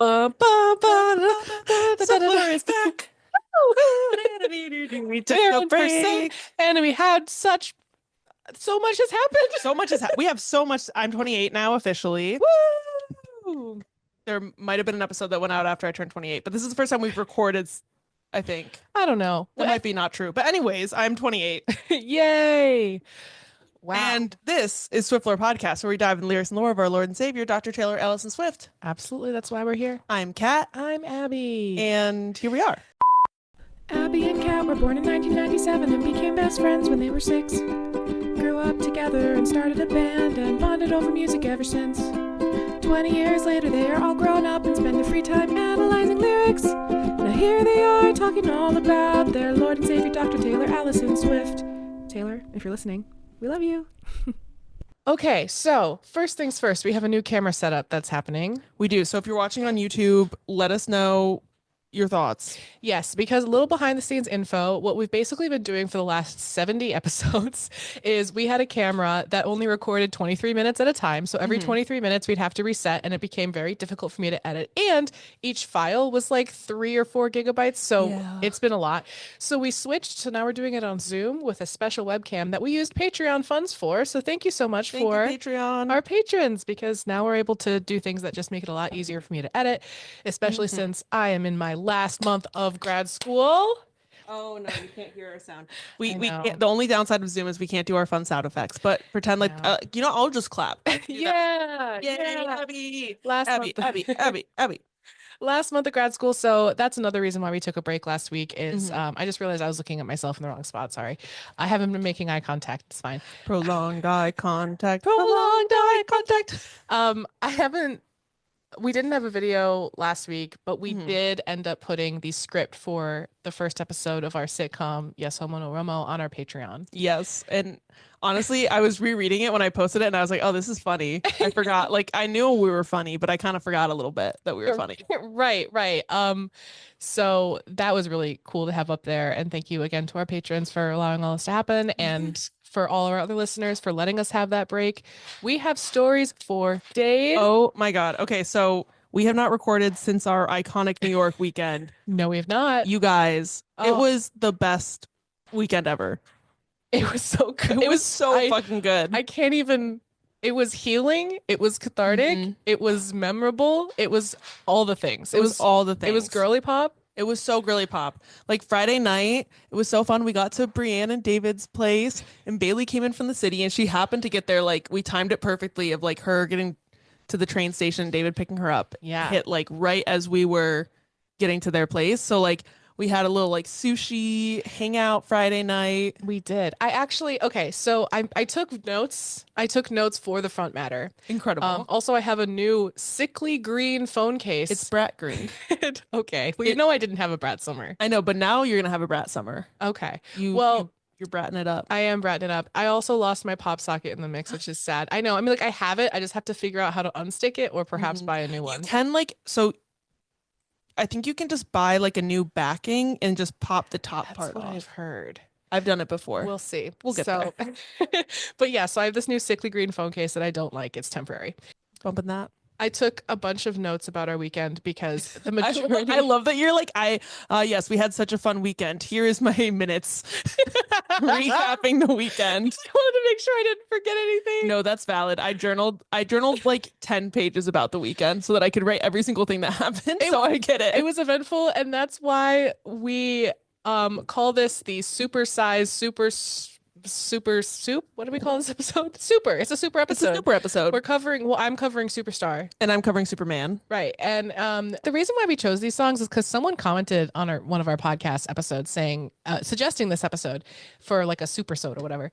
Swiftlore is back. We took a break, and we had so much has happened. So much has we have so much. I'm 28 now officially. Woo! There might have been an episode that went out after I turned 28, but this is the first time we've recorded. I think I don't know. That might be not true, but anyways, I'm 28. Yay! Wow. And this is Swiftlore Podcast, where we dive in the lyrics and lore of our Lord and Savior, Dr. Taylor Allison Swift. Absolutely, that's why we're here. I'm Kat. I'm Abby. And here we are. Abby and Kat were born in 1997 and became best friends when they were 6. Grew up together and started a band and bonded over music ever since. 20 years later, they are all grown up and spend their free time analyzing lyrics. Now here they are talking all about their Lord and Savior, Dr. Taylor Allison Swift. Taylor, if you're listening, we love you. Okay, so first things first, we have a new camera setup that's happening. We do. So if you're watching on YouTube, let us know your thoughts. Yes, because a little behind the scenes info, what we've basically been doing for the last 70 episodes is we had a camera that only recorded 23 minutes at a time. So every 23 minutes we'd have to reset, and it became very difficult for me to edit. And each file was like 3 or 4 gigabytes. So it's been a lot. So we switched. So now we're doing it on Zoom with a special webcam that we used Patreon funds for. So thank you so much for Patreon. Our patrons, because now we're able to do things that just make it a lot easier for me to edit, especially since I am in my last month of grad school. Oh no, you can't hear our sound. We can't. The only downside of Zoom is we can't do our fun sound effects. But pretend like I'll just clap. Yeah. Abby. Abby. Last month of grad school. So that's another reason why we took a break last week is I just realized I was looking at myself in the wrong spot. Sorry. I haven't been making eye contact. It's fine. Prolonged eye contact. We didn't have a video last week, but we did end up putting the script for the first episode of our sitcom, Yes Homo No Romo, on our Patreon. Yes. And honestly, I was rereading it when I posted it and I was like, oh, this is funny. I forgot. Like, I knew we were funny, but I kind of forgot a little bit that we were funny. Right. So that was really cool to have up there. And thank you again to our patrons for allowing all this to happen. And for all our other listeners for letting us have that break. We have stories for days. Oh my God. Okay. So we have not recorded since our iconic New York weekend. No, we have not. You guys, it was the best weekend ever. It was so good. It was so fucking good. I can't even. It was healing. It was cathartic. It was memorable. It was all the things. It was all the things. It was girly pop. It was so girly pop. Like Friday night, it was so fun. We got to Brianne and David's place and Bailey came in from the city and she happened to get there. Like we timed it perfectly of like her getting to the train station, David picking her up. Yeah. Hit like right as we were getting to their place. So like we had a little like sushi hangout Friday night. We did. So I took notes. I took notes for the front matter. Incredible. Also, I have a new sickly green phone case. It's brat green. Okay. Well, I didn't have a brat summer. I know, but now you're going to have a brat summer. Okay. You're bratting it up. I am bratting it up. I also lost my pop socket in the mix, which is sad. I know. I mean, like I have it. I just have to figure out how to unstick it or perhaps buy a new one. You can I think you can just buy like a new backing and just pop the top part off. I've heard. I've done it before. We'll see. We'll get there. But yeah, so I have this new sickly green phone case that I don't like. It's temporary. Bumping that. I took a bunch of notes about our weekend because the majority. I love that you're like, yes, we had such a fun weekend. Here is my minutes recapping the weekend. I wanted to make sure I didn't forget anything. No, that's valid. I journaled like 10 pages about the weekend so that I could write every single thing that happened. So I get it. It was eventful, and that's why we call this the super soup. What do we call this episode? Super. It's a super episode. It's a super episode. I'm covering Superstar. And I'm covering Superman. Right. And the reason why we chose these songs is because someone commented on one of our podcast episodes suggesting this episode for like a super-sode or whatever,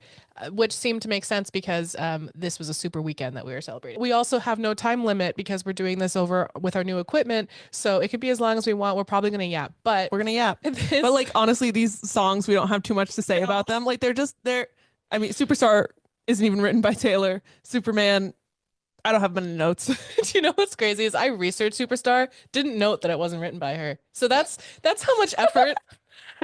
which seemed to make sense because this was a super weekend that we were celebrating. We also have no time limit because we're doing this over with our new equipment. So it could be as long as we want. We're probably going to yap, but we're going to yap. But like, honestly, these songs, we don't have too much to say about them. Like I mean, Superstar isn't even written by Taylor. Superman, I don't have many notes. Do you know what's crazy is I researched Superstar, didn't note that it wasn't written by her. So that's how much effort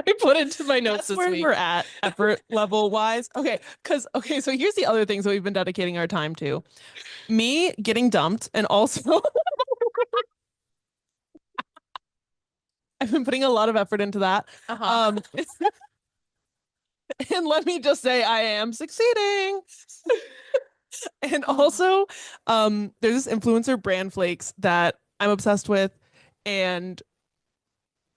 I put into my notes this week. That's where we're at, effort level wise. So here's the other things that we've been dedicating our time to. Me getting dumped and also I've been putting a lot of effort into that. Uh-huh. And let me just say, I am succeeding. And also, there's this influencer, Brand Flakes, that I'm obsessed with, and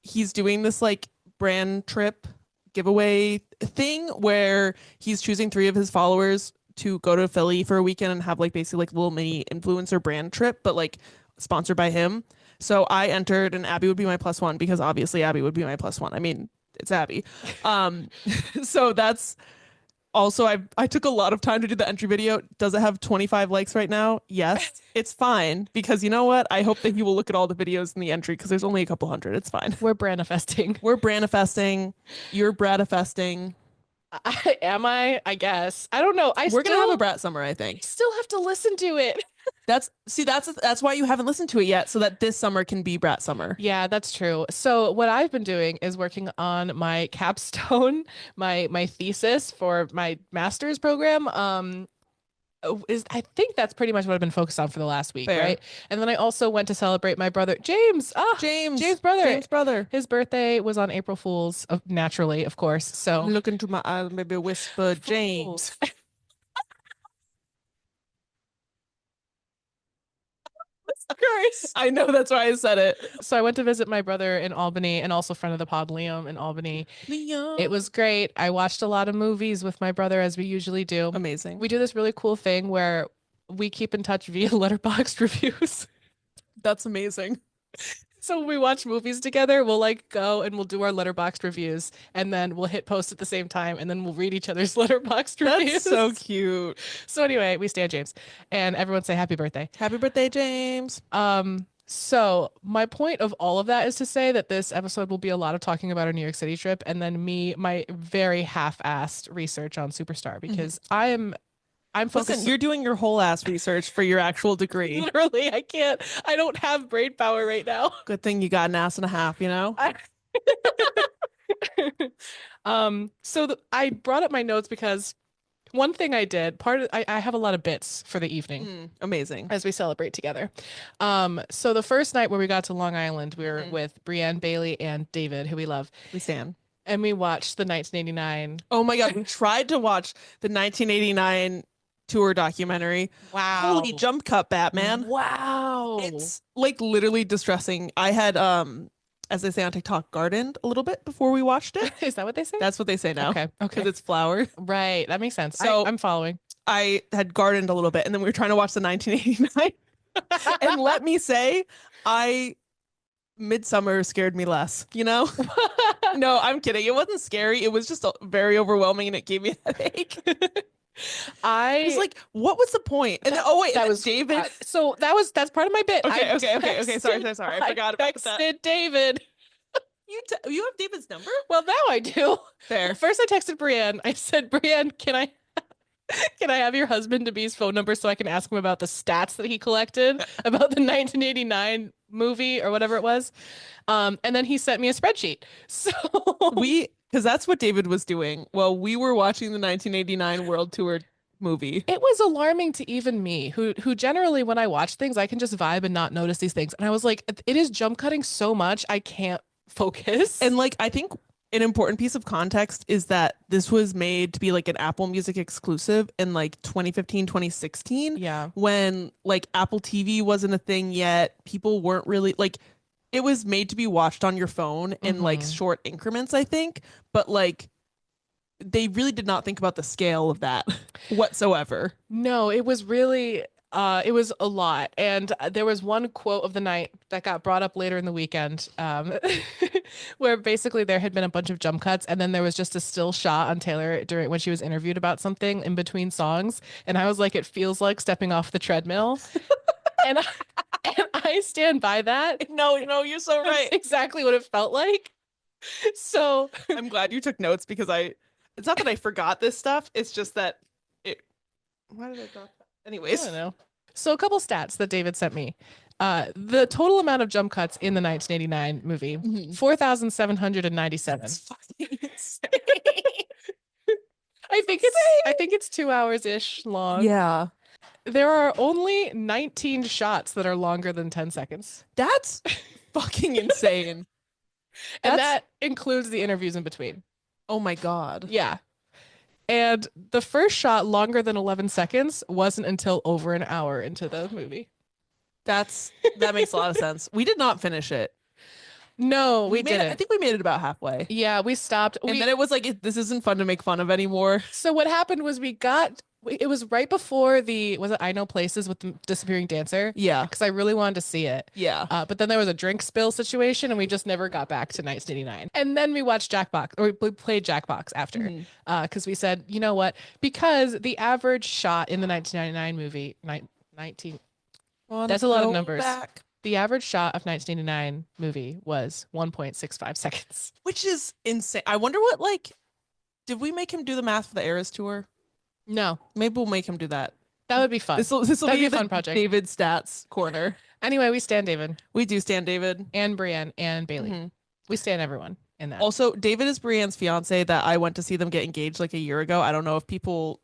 he's doing this like brand trip giveaway thing where he's choosing 3 of his followers to go to Philly for a weekend and have like basically like a little mini influencer brand trip, but like sponsored by him. So I entered, and Abby would be my +1 because obviously Abby would be my +1. I mean, it's Abby. So that's also, I took a lot of time to do the entry video. Does it have 25 likes right now? Yes, it's fine, because you know what? I hope that you will look at all the videos in the entry because there's only a couple hundred. It's fine. We're brandifesting. We're brandifesting. You're bradifesting. Am I? I guess. I don't know. We're gonna have a brat summer, I think. Still have to listen to it. That's why you haven't listened to it yet, so that this summer can be brat summer. Yeah, that's true. So what I've been doing is working on my capstone, my thesis for my master's program. I think that's pretty much what I've been focused on for the last week, Fair. right? And then I also went to celebrate my brother James. James' brother. His birthday was on April Fool's, naturally, of course. So Look into my eyes, maybe whisper, James. I know, that's why I said it. So I went to visit my brother in Albany, and also friend of the pod, Liam, in Albany. Liam. It was great. I watched a lot of movies with my brother, as we usually do. Amazing. We do this really cool thing where we keep in touch via letterboxd reviews. That's amazing. So when we watch movies together, we'll like go and we'll do our letterboxd reviews, and then we'll hit post at the same time, and then we'll read each other's letterboxd reviews. That's so cute. So anyway, we stand James, and everyone say happy birthday. Happy birthday, James. So my point of all of that is to say that this episode will be a lot of talking about our New York City trip, and then my very half-assed research on Superstar, because I'm focused. Listen, you're doing your whole ass research for your actual degree. Literally, I don't have brain power right now. Good thing you got an ass and a half, you know? I brought up my notes because one thing I did, I have a lot of bits for the evening. Amazing. As we celebrate together. So the first night where we got to Long Island, we were with Brienne, Bailey, and David, who we love. We stand. And we watched the 1989. Oh my God, we tried to watch the 1989 tour documentary. Wow. Holy jump cut, Batman. Wow. It's like literally distressing. I had, as they say on TikTok, gardened a little bit before we watched it. Is that what they say? That's what they say now. Okay. Because it's flower. Right. That makes sense. So I'm following. I had gardened a little bit, and then we were trying to watch the 1989. And let me say, Midsummer scared me less, you know? No, I'm kidding. It wasn't scary. It was just very overwhelming, and it gave me a headache. I was like, what was the point? And then, that was David. So that's part of my bit. Okay. Sorry. I forgot about that. Texted David. You have David's number? Well, now I do. Fair. First, I texted Brienne. I said, Brienne, can I have your husband-to-be's phone number so I can ask him about the stats that he collected about the 1989 movie or whatever it was? And then he sent me a spreadsheet. So because that's what David was doing while we were watching the 1989 World Tour movie. It was alarming to even me, who generally, when I watch things, I can just vibe and not notice these things. And I was like, it is jump cutting so much, I can't focus. And like, I think an important piece of context is that this was made to be like an Apple Music exclusive in like 2015, 2016. Yeah. When like Apple TV wasn't a thing yet. People weren't really like, it was made to be watched on your phone in like short increments, I think. But like, they really did not think about the scale of that whatsoever. No, it was really, it was a lot. And there was one quote of the night that got brought up later in the weekend, where basically there had been a bunch of jump cuts, and then there was just a still shot on Taylor when she was interviewed about something in between songs. And I was like, it feels like stepping off the treadmill. and I stand by that. No, you're so right. That's exactly what it felt like. So I'm glad you took notes, because it's not that I forgot this stuff. It's just that why did I drop that? Anyways. I don't know. So a couple stats that David sent me. The total amount of jump cuts in the 1989 movie, 4,797. That's fucking insane. I think it's 2 hours-ish long. Yeah. There are only 19 shots that are longer than 10 seconds. That's fucking insane. And That's- that includes the interviews in between. Oh my God. Yeah. And the first shot, longer than 11 seconds, wasn't until over an hour into the movie. That makes a lot of sense. We did not finish it. No, we made it, didn't. I think we made it about halfway. Yeah, we stopped. And then it was like, this isn't fun to make fun of anymore. So what happened was it was right before was it I Know Places with the disappearing dancer? Yeah. Because I really wanted to see it. Yeah. But then there was a drink spill situation and we just never got back to 1989. And then we watched Jackbox, or we played Jackbox after. Because we said, you know what? Because the average shot in the 1999 movie, 19, that's a lot of numbers. The average shot of 1989 movie was 1.65 seconds. Which is insane. I wonder what, like, did we make him do the math for the Eras tour? No. Maybe we'll make him do that. That would be fun. This will be a fun project. David stats corner. Anyway, we stand David. We do stand David. And Brienne and Bailey. We stand everyone in that. Also, David is Brienne's fiance that I went to see them get engaged like a year ago. I don't know if people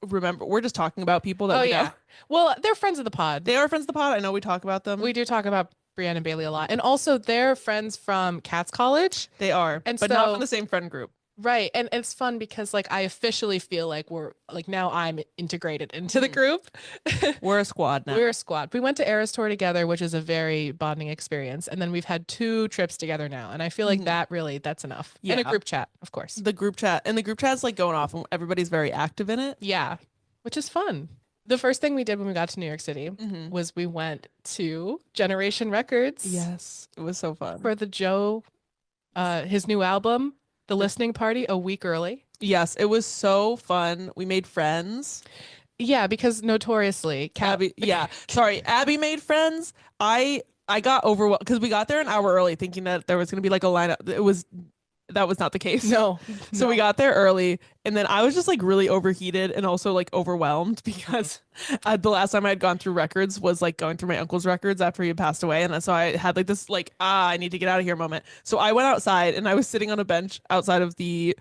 remember. We're just talking about people that we know. Well, they're friends of the pod. They are friends of the pod. I know we talk about them. We do talk about Brienne and Bailey a lot. And also they're friends from Cats College. They are, and but not from the same friend group. Right. And it's fun because like I officially feel like we're like now I'm integrated into the group. We're a squad now. We're a squad. We went to Eras Tour together, which is a very bonding experience. And then we've had 2 trips together now. And I feel like that's enough. Yeah. And a group chat, of course. The group chat's like going off and everybody's very active in it. Yeah. Which is fun. The first thing we did when we got to New York City was we went to Generation Records. Yes. It was so fun. For the Joe, his new album, The Listening Party, a week early. Yes, it was so fun. We made friends. Yeah, because notoriously, Abby made friends. I got overwhelmed because we got there an hour early thinking that there was going to be like a lineup. That was not the case. No. So we got there early and then I was just like really overheated and also like overwhelmed because the last time I had gone through records was like going through my uncle's records after he had passed away. And so I had like this like, I need to get out of here moment. So I went outside and I was sitting on a bench outside of the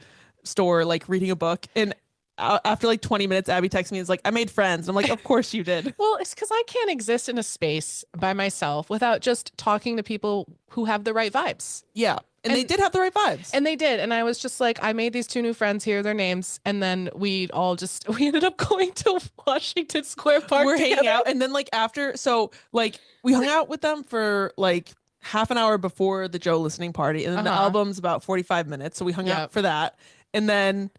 store, like reading a book. And after like 20 minutes, Abby texts me and is like, I made friends. And I'm like, of course you did. Well, it's because I can't exist in a space by myself without just talking to people who have the right vibes. Yeah. And they did have the right vibes. And they did. And I was just like, I made these 2 new friends. Here are their names. And then we ended up going to Washington Square Park. We're hanging out. And then like after, so like we hung out with them for like half an hour before the Joe listening party. And then the album's about 45 minutes. So we hung out for that. And then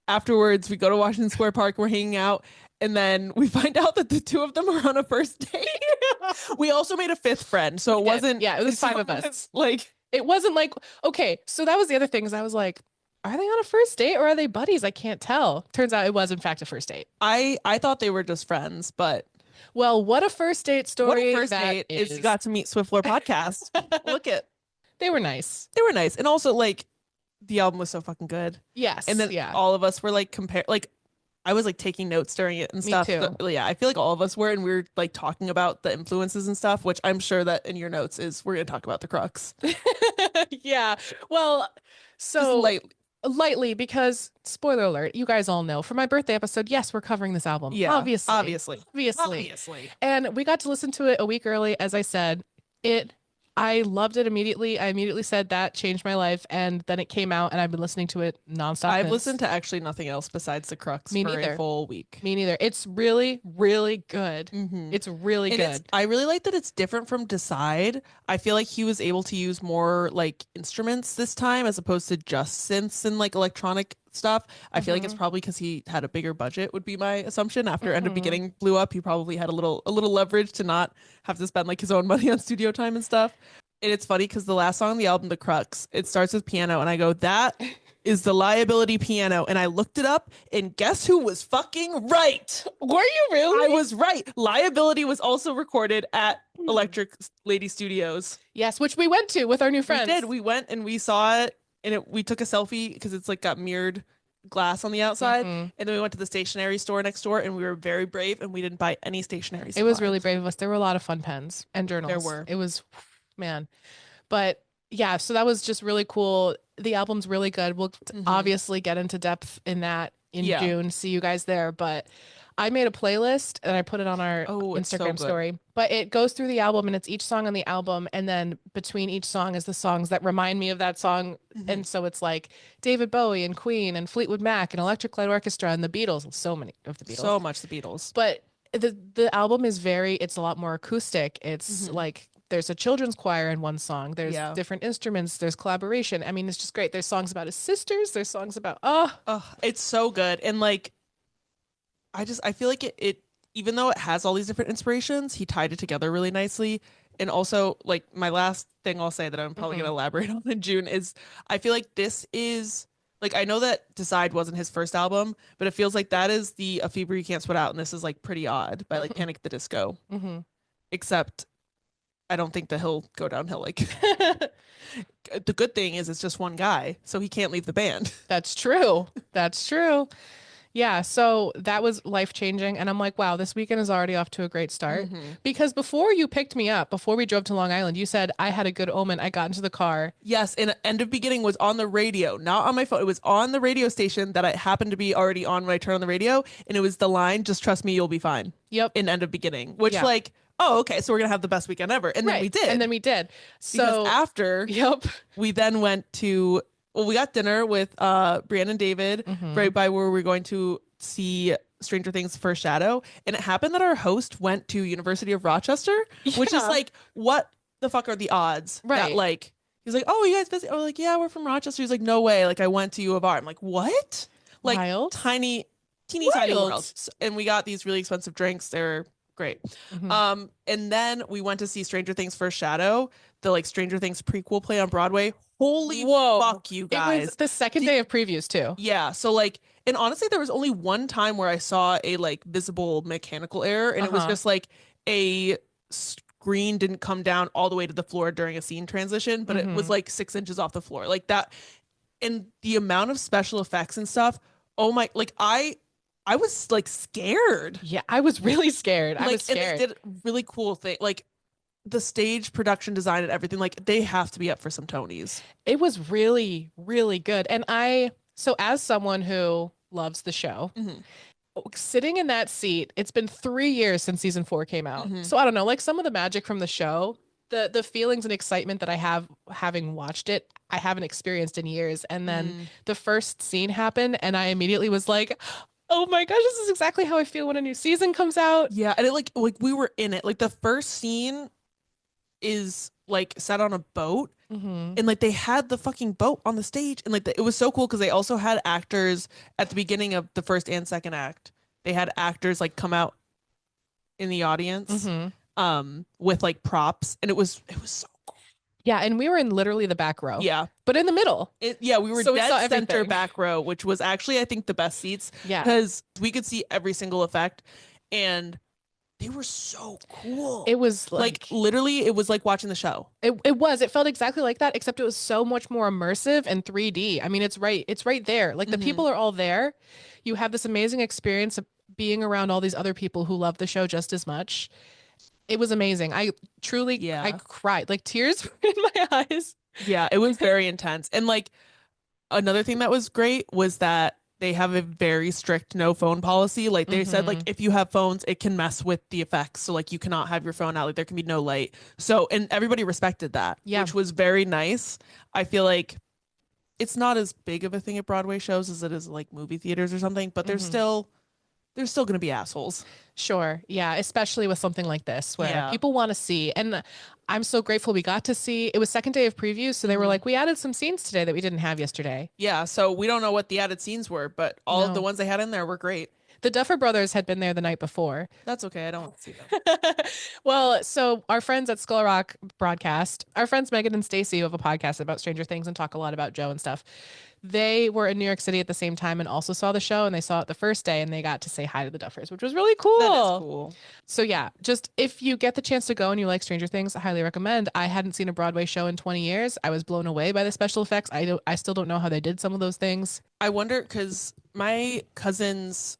afterwards we go to Washington Square Park. We're hanging out. And then we find out that the 2 of them are on a first date. We also made a 5th friend. So it wasn't. Yeah, it was 5 of us. Like. It wasn't like, okay, so that was the other thing is I was like, are they on a first date or are they buddies? I can't tell. Turns out it was in fact a first date. I thought they were just friends, but. Well, what a first date story. What a first date is you got to meet Swiftlore Podcast. Look at. They were nice. They were nice. And also like the album was so fucking good. Yes. And then all of us were like I was like taking notes during it and stuff. Me too. So, yeah, I feel like all of us were, and we were like talking about the influences and stuff, which I'm sure that in your notes is we're gonna talk about the Crux. Yeah. Well, so just lightly because spoiler alert, you guys all know for my birthday episode, yes, we're covering this album. Yeah, obviously. And we got to listen to it a week early. As I said, I loved it immediately. I immediately said that changed my life. And then it came out and I've been listening to it nonstop. I've listened to actually nothing else besides the Crux for a full week. Me neither. It's really, really good. It's really good. I really like that it's different from Decide. I feel like he was able to use more like instruments this time as opposed to just synths and like electronic stuff. I feel like it's probably because he had a bigger budget would be my assumption. After End of Beginning blew up, he probably had a little leverage to not have to spend like his own money on studio time and stuff. And it's funny because the last song on the album, The Crux, it starts with piano and I go, that is the Liability piano. And I looked it up and guess who was fucking right? Were you really? I was right. Liability was also recorded at Electric Lady Studios. Yes, which we went to with our new friends. We did. We went and we saw it. And we took a selfie because it's like got mirrored glass on the outside. And then we went to the stationery store next door and we were very brave and we didn't buy any stationery supplies. It was really brave of us. There were a lot of fun pens and journals. There were. It was, man. But yeah, so that was just really cool. The album's really good. We'll obviously get into depth in that in June. See you guys there. But I made a playlist and I put it on our Oh, it's so Instagram good. story, but it goes through the album and it's each song on the album. And then between each song is the songs that remind me of that song. And so it's like David Bowie and Queen and Fleetwood Mac and Electric Light Orchestra and the Beatles. So many of the Beatles. So much the Beatles. But the album is it's a lot more acoustic. It's like there's a children's choir in one song. There's different instruments. There's collaboration. I mean, it's just great. There's songs about his sisters. There's songs about It's so good. And like, I feel like it even though it has all these different inspirations, he tied it together really nicely. And also, like, my last thing I'll say that I'm probably going to elaborate on in June is I feel like this is, like, I know that Decide wasn't his first album, but it feels like that is the A Fever You Can't Sweat Out, and this is, like, Pretty Odd by, like, Panic at the Disco. Except I don't think that he'll go downhill. Like, the good thing is it's just one guy, so he can't leave the band. That's true. That's true. Yeah, so that was life-changing. And I'm like, wow, this weekend is already off to a great start. Because before you picked me up, before we drove to Long Island, you said I had a good omen. I got into the car. Yes, and End of Beginning was on the radio, not on my phone. It was on the radio station that I happened to be already on when I turned on the radio. And it was the line, "Just trust me, you'll be fine." Yep. In End of Beginning, which like, oh, okay, so we're going to have the best weekend ever. And then we did. And then we did. So because after, we then went to, well, we got dinner with Brianne and David right by where we were going to see Stranger Things First Shadow. And it happened that our host went to University of Rochester, which is like, what the fuck are the odds? Right. That like, he's like, oh, you guys visit? I was like, yeah, we're from Rochester. He's like, no way. Like, I went to U of R. I'm like, what? Like, teeny tiny world. And we got these really expensive drinks. They're great. And then we went to see Stranger Things First Shadow, the like Stranger Things prequel play on Broadway. Holy fuck, you guys. It was the second day of previews too. Yeah. So like, and honestly, there was only one time where I saw a like visible mechanical error, and it was just like a screen didn't come down all the way to the floor during a scene transition, but it was like 6 inches off the floor, like that. And the amount of special effects and stuff. Oh my, like I was like scared. Yeah, I was really scared. Like, I was scared. And they did a really cool thing. Like the stage production design and everything, like they have to be up for some Tonys. It was really, really good. And so as someone who loves the show, sitting in that seat, it's been 3 years since season 4 came out. So I don't know, like some of the magic from the show, the feelings and excitement that I have having watched it, I haven't experienced in years. And then the first scene happened and I immediately was like, oh my gosh, this is exactly how I feel when a new season comes out. Yeah. And it like we were in it. Like the first scene is like set on a boat and like they had the fucking boat on the stage, and like it was so cool because they also had actors at the beginning of the first and second act. They had actors like come out in the audience with like props, and it was so cool. Yeah, and we were in literally the back row. Yeah, but in the middle. We were so dead center back row, which was actually I think the best seats. Yeah, because we could see every single effect, and they were so cool. It was like literally, it was like watching the show. It felt exactly like that, except it was so much more immersive and 3D. I mean, it's right there. Like the people are all there. You have this amazing experience of being around all these other people who love the show just as much. It was amazing. I truly, I cried, like tears were in my eyes. Yeah, it was very intense. And like another thing that was great was that they have a very strict no phone policy. Like they said, like if you have phones, it can mess with the effects. So like you cannot have your phone out. Like there can be no light. So, and everybody respected that, which was very nice. I feel like it's not as big of a thing at Broadway shows as it is like movie theaters or something, but there's still going to be assholes. Sure. Yeah. Especially with something like this where people want to see. And I'm so grateful we got to see. It was second day of previews. So they were like, we added some scenes today that we didn't have yesterday. Yeah. So we don't know what the added scenes were, but all of the ones they had in there were great. The Duffer Brothers had been there the night before. That's okay. I don't want to see them. Well, so our friends at Skull Rock Broadcast, our friends Megan and Stacy, who have a podcast about Stranger Things and talk a lot about Joe and stuff. They were in New York City at the same time and also saw the show, and they saw it the first day and they got to say hi to the Duffers, which was really cool. That is cool. So yeah, just if you get the chance to go and you like Stranger Things, I highly recommend. I hadn't seen a Broadway show in 20 years. I was blown away by the special effects. I still don't know how they did some of those things. I wonder, because my cousin's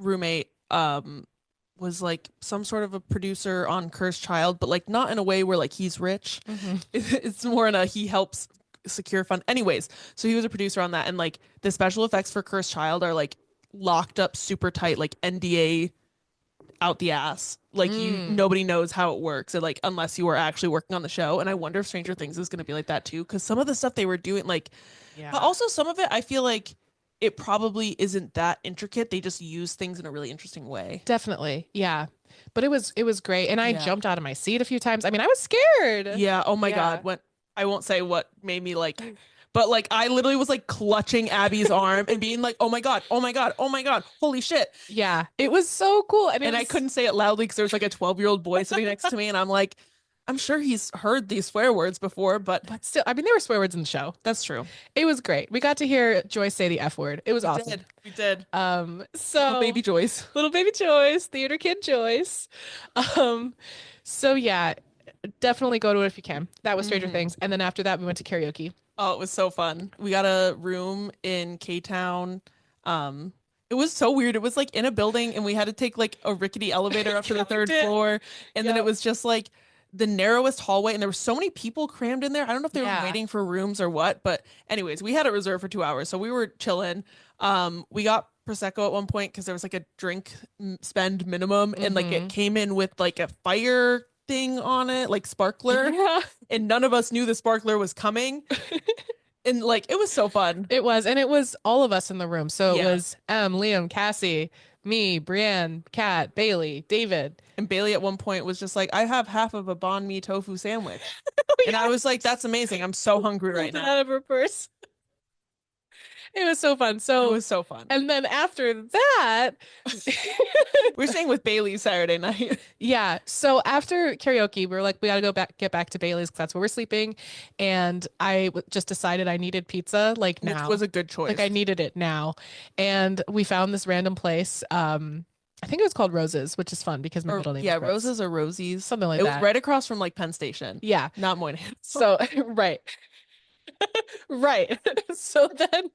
roommate was like some sort of a producer on Cursed Child, but like not in a way where like he's rich. It's more in a he helps secure fund. Anyways, so he was a producer on that, and like the special effects for Cursed Child are like locked up super tight, like NDA out the ass. Like nobody knows how it works, and like unless you are actually working on the show. And I wonder if Stranger Things is going to be like that too, because some of the stuff they were doing, like, but also some of it, I feel like it probably isn't that intricate. They just use things in a really interesting way. Definitely, yeah. But it was great, and I jumped out of my seat a few times. I mean, I was scared. Yeah. Oh my God. When I won't say what made me like. But like I literally was like clutching Abby's arm and being like, "Oh my God, oh my God, oh my God, holy shit!" Yeah, it was so cool, and I couldn't say it loudly because there was like a 12-year-old boy sitting next to me, and I'm like, I'm sure he's heard these swear words before, but still, I mean, there were swear words in the show. That's true. It was great. We got to hear Joyce say the F word. It was awesome. We did. So little baby Joyce, theater kid Joyce. So yeah, definitely go to it if you can. That was Stranger Things, and then after that, we went to karaoke. Oh, it was so fun. We got a room in K-Town. It was so weird. It was like in a building, and we had to take like a rickety elevator up to the third floor. And then it was just like the narrowest hallway, and there were so many people crammed in there. I don't know if they were waiting for rooms or what, but anyways, we had it reserved for 2 hours. So we were chilling. We got Prosecco at one point because there was like a drink spend minimum, and like it came in with like a fire thing on it, like sparkler, and none of us knew the sparkler was coming. And like it was so fun. It was, and it was all of us in the room. So it was Liam, Cassie, me, Brienne, Kat, Bailey, David. And Bailey at one point was just like, "I have half of a banh mi tofu sandwich." And I was like, "That's amazing. I'm so hungry right now." Out of her purse. It was so fun. So it was so fun. And then after that, we're staying with Bailey Saturday night. Yeah. So after karaoke, we were like, we got to get back to Bailey's because that's where we're sleeping. And I just decided I needed pizza like now. It was a good choice. Like I needed it now. And we found this random place. I think it was called Roses, which is fun because my middle name is Crux. Roses or Rosies. Something like that. It was right across from like Penn Station. Yeah. Not Moynihan. So, right. Right. So then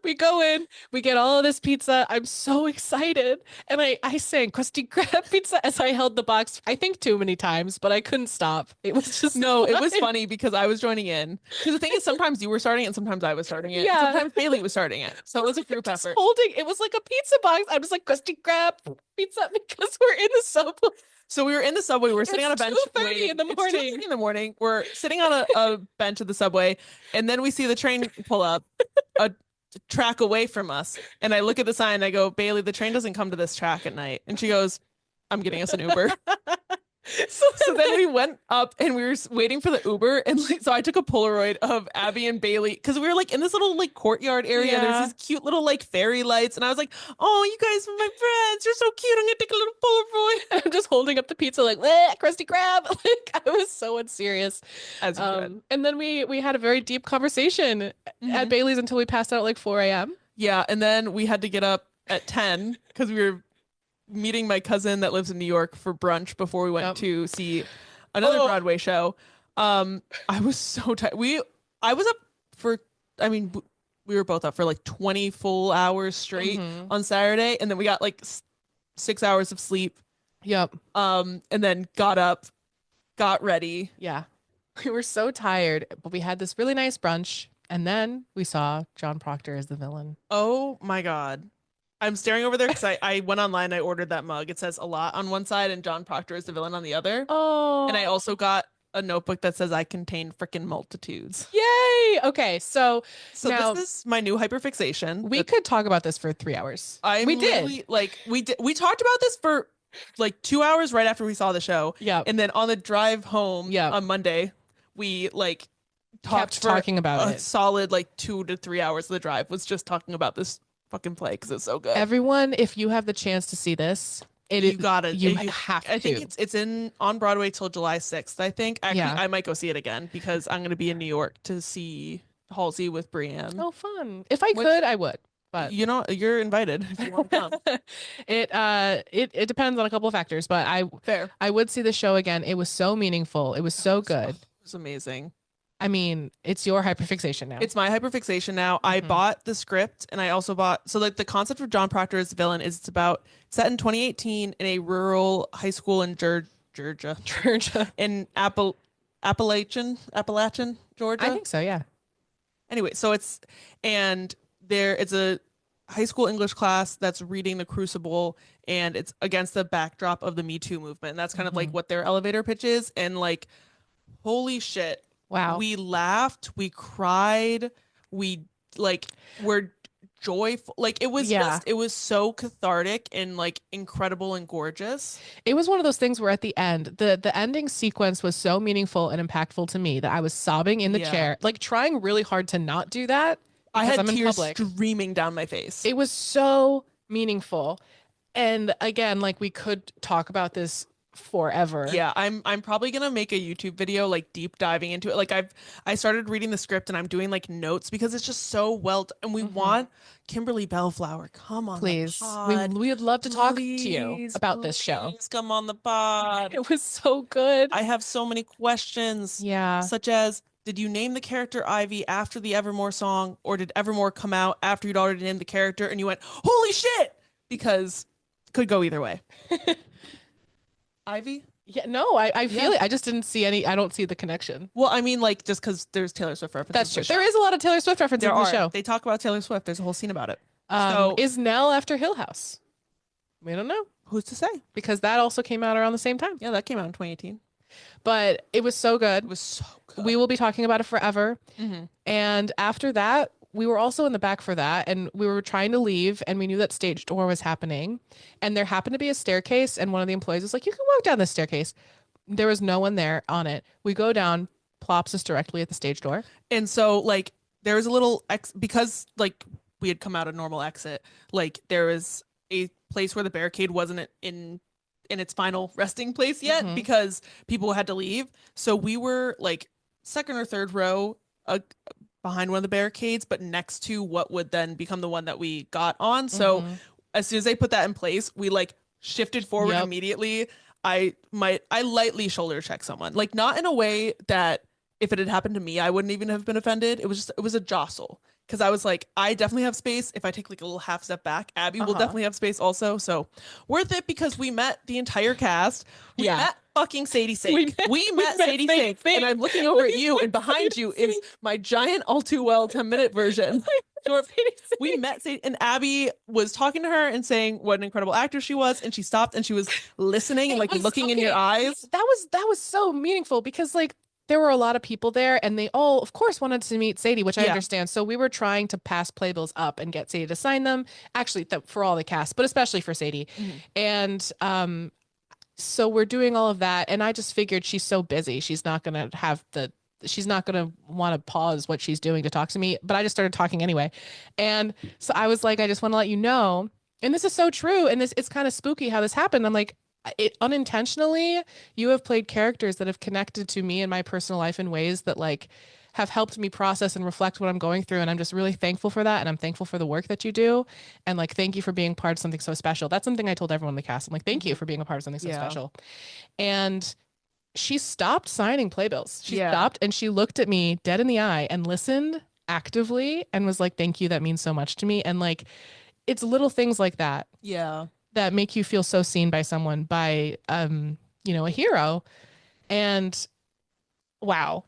we go in, we get all of this pizza. I'm so excited. And I sang crusty crab pizza as I held the box, I think too many times, but I couldn't stop. It was just it was funny because I was joining in. Because the thing is, sometimes you were starting it and sometimes I was starting it. Yeah. Sometimes Bailey was starting it. So it was a group effort. It was like a pizza box. I was like crusty crab pizza because we're in the subway. So we were in the subway. We were sitting on a bench. 2:30 in the morning. It's 2:30 in the morning. We're sitting on a bench at the subway, and then we see the train pull up a track away from us. And I look at the sign. And I go, "Bailey, the train doesn't come to this track at night." And she goes, "I'm getting us an Uber." So then we went up and we were waiting for the Uber, and like, so I took a Polaroid of Abby and Bailey because we were like in this little like courtyard area. Yeah. There's these cute little like fairy lights, and I was like, "Oh, you guys are my friends. You're so cute. I'm gonna take a little Polaroid." I'm just holding up the pizza like crusty crab. Like I was so unserious. As you could. And then we had a very deep conversation at Bailey's until we passed out at like 4 a.m. Yeah, and then we had to get up at 10 because we were meeting my cousin that lives in New York for brunch before we went to see another Broadway show. I was so tired. I was up for, I mean, we were both up for like 20 full hours straight on Saturday, and then we got like 6 hours of sleep. Yep. And then got up, got ready. Yeah. We were so tired, but we had this really nice brunch, and then we saw John Proctor as the villain. Oh my God. I'm staring over there because I went online. I ordered that mug. It says a lot on one side and John Proctor is the villain on the other. Oh. And I also got a notebook that says I contain frickin' multitudes. Yay! Okay, so now, this is my new hyperfixation. We could talk about this for 3 hours. We did. We talked about this for like 2 hours right after we saw the show. Yeah. And then on the drive home on Monday, we like kept talking about it. Solid like 2 to 3 hours of the drive was just talking about this fucking play because it's so good. Everyone, if you have the chance to see this, you got it. You have to. I think it's on Broadway till July 6th. I think. Actually, I might go see it again because I'm going to be in New York to see Halsey with Brienne. Oh, fun! If I could, I would. But you're invited if you want to come. It depends on a couple of factors, but I would see the show again. It was so meaningful. It was so good. It was amazing. I mean, it's your hyperfixation now. It's my hyperfixation now. I bought the script, and I also bought, so like the concept of John Proctor as the villain is it's set in 2018 in a rural high school in Georgia, in Appalachian, Georgia. I think so, yeah. Anyway, so it's a high school English class that's reading The Crucible, and it's against the backdrop of the Me Too movement. And that's kind of like what their elevator pitch is. And like, holy shit. Wow. We laughed, we cried, we like were joyful. Like it was just, it was so cathartic and like incredible and gorgeous. It was one of those things where at the end, the ending sequence was so meaningful and impactful to me that I was sobbing in the chair, like trying really hard to not do that. I had I'm tears in public. streaming down my face. It was so meaningful. And again, like we could talk about this forever. Yeah, I'm probably gonna make a YouTube video like deep diving into it. Like I started reading the script and I'm doing like notes because it's just so well and we want Kimberly Bellflower. Come on, please. the pod. We would love to talk to you about this show. Come on the pod. It was so good. I have so many questions. Yeah. Such as, did you name the character Ivy after the Evermore song, or did Evermore come out after you'd already named the character and you went, holy shit? Because it could go either way. Ivy? Yeah, no, I feel it. I just didn't see any. I don't see the connection. Well, I mean, like, just because there's Taylor Swift references. That's true. There is a lot of Taylor Swift references in the show. They talk about Taylor Swift. There's a whole scene about it. So is Nell after Hill House? We don't know. Who's to say? Because that also came out around the same time. Yeah, that came out in 2018. But it was so good. It was so good. We will be talking about it forever. And after that, we were also in the back for that, and we were trying to leave, and we knew that stage door was happening, and there happened to be a staircase, and one of the employees was like, you can walk down this staircase. There was no one there on it. We go down, plops us directly at the stage door. And so like there was a little because like we had come out a normal exit, like there was a place where the barricade wasn't in its final resting place yet because people had to leave. So we were like second or third row behind one of the barricades, but next to what would then become the one that we got on. So as soon as they put that in place, we like shifted forward immediately. I lightly shoulder check someone, like not in a way that if it had happened to me, I wouldn't even have been offended. It was a jostle. Cause I was like, I definitely have space. If I take like a little half step back, Abby will definitely have space also. So worth it because we met the entire cast. We met fucking Sadie Sink. We met Sadie Sink. And I'm looking over at you, and behind you is my giant all too well 10-minute version. We met Sadie, and Abby was talking to her and saying what an incredible actor she was, and she stopped and she was listening and like looking in your eyes. That was so meaningful because like there were a lot of people there, and they all of course wanted to meet Sadie, which I understand. So we were trying to pass playbills up and get Sadie to sign them, actually for all the cast, but especially for Sadie. And so we're doing all of that, and I just figured she's so busy, she's not gonna want to pause what she's doing to talk to me, but I just started talking anyway. And so I was like, I just want to let you know, and this is so true, and it's kind of spooky how this happened. I'm like, it unintentionally, you have played characters that have connected to me in my personal life in ways that like have helped me process and reflect what I'm going through. And I'm just really thankful for that. And I'm thankful for the work that you do. And like, thank you for being part of something so special. That's something I told everyone in the cast. I'm like, thank you for being a part of something so special. And she stopped signing playbills. She stopped and she looked at me dead in the eye and listened actively and was like, thank you. That means so much to me. And like, it's little things like that. Yeah. That make you feel so seen by someone, by, a hero. And wow.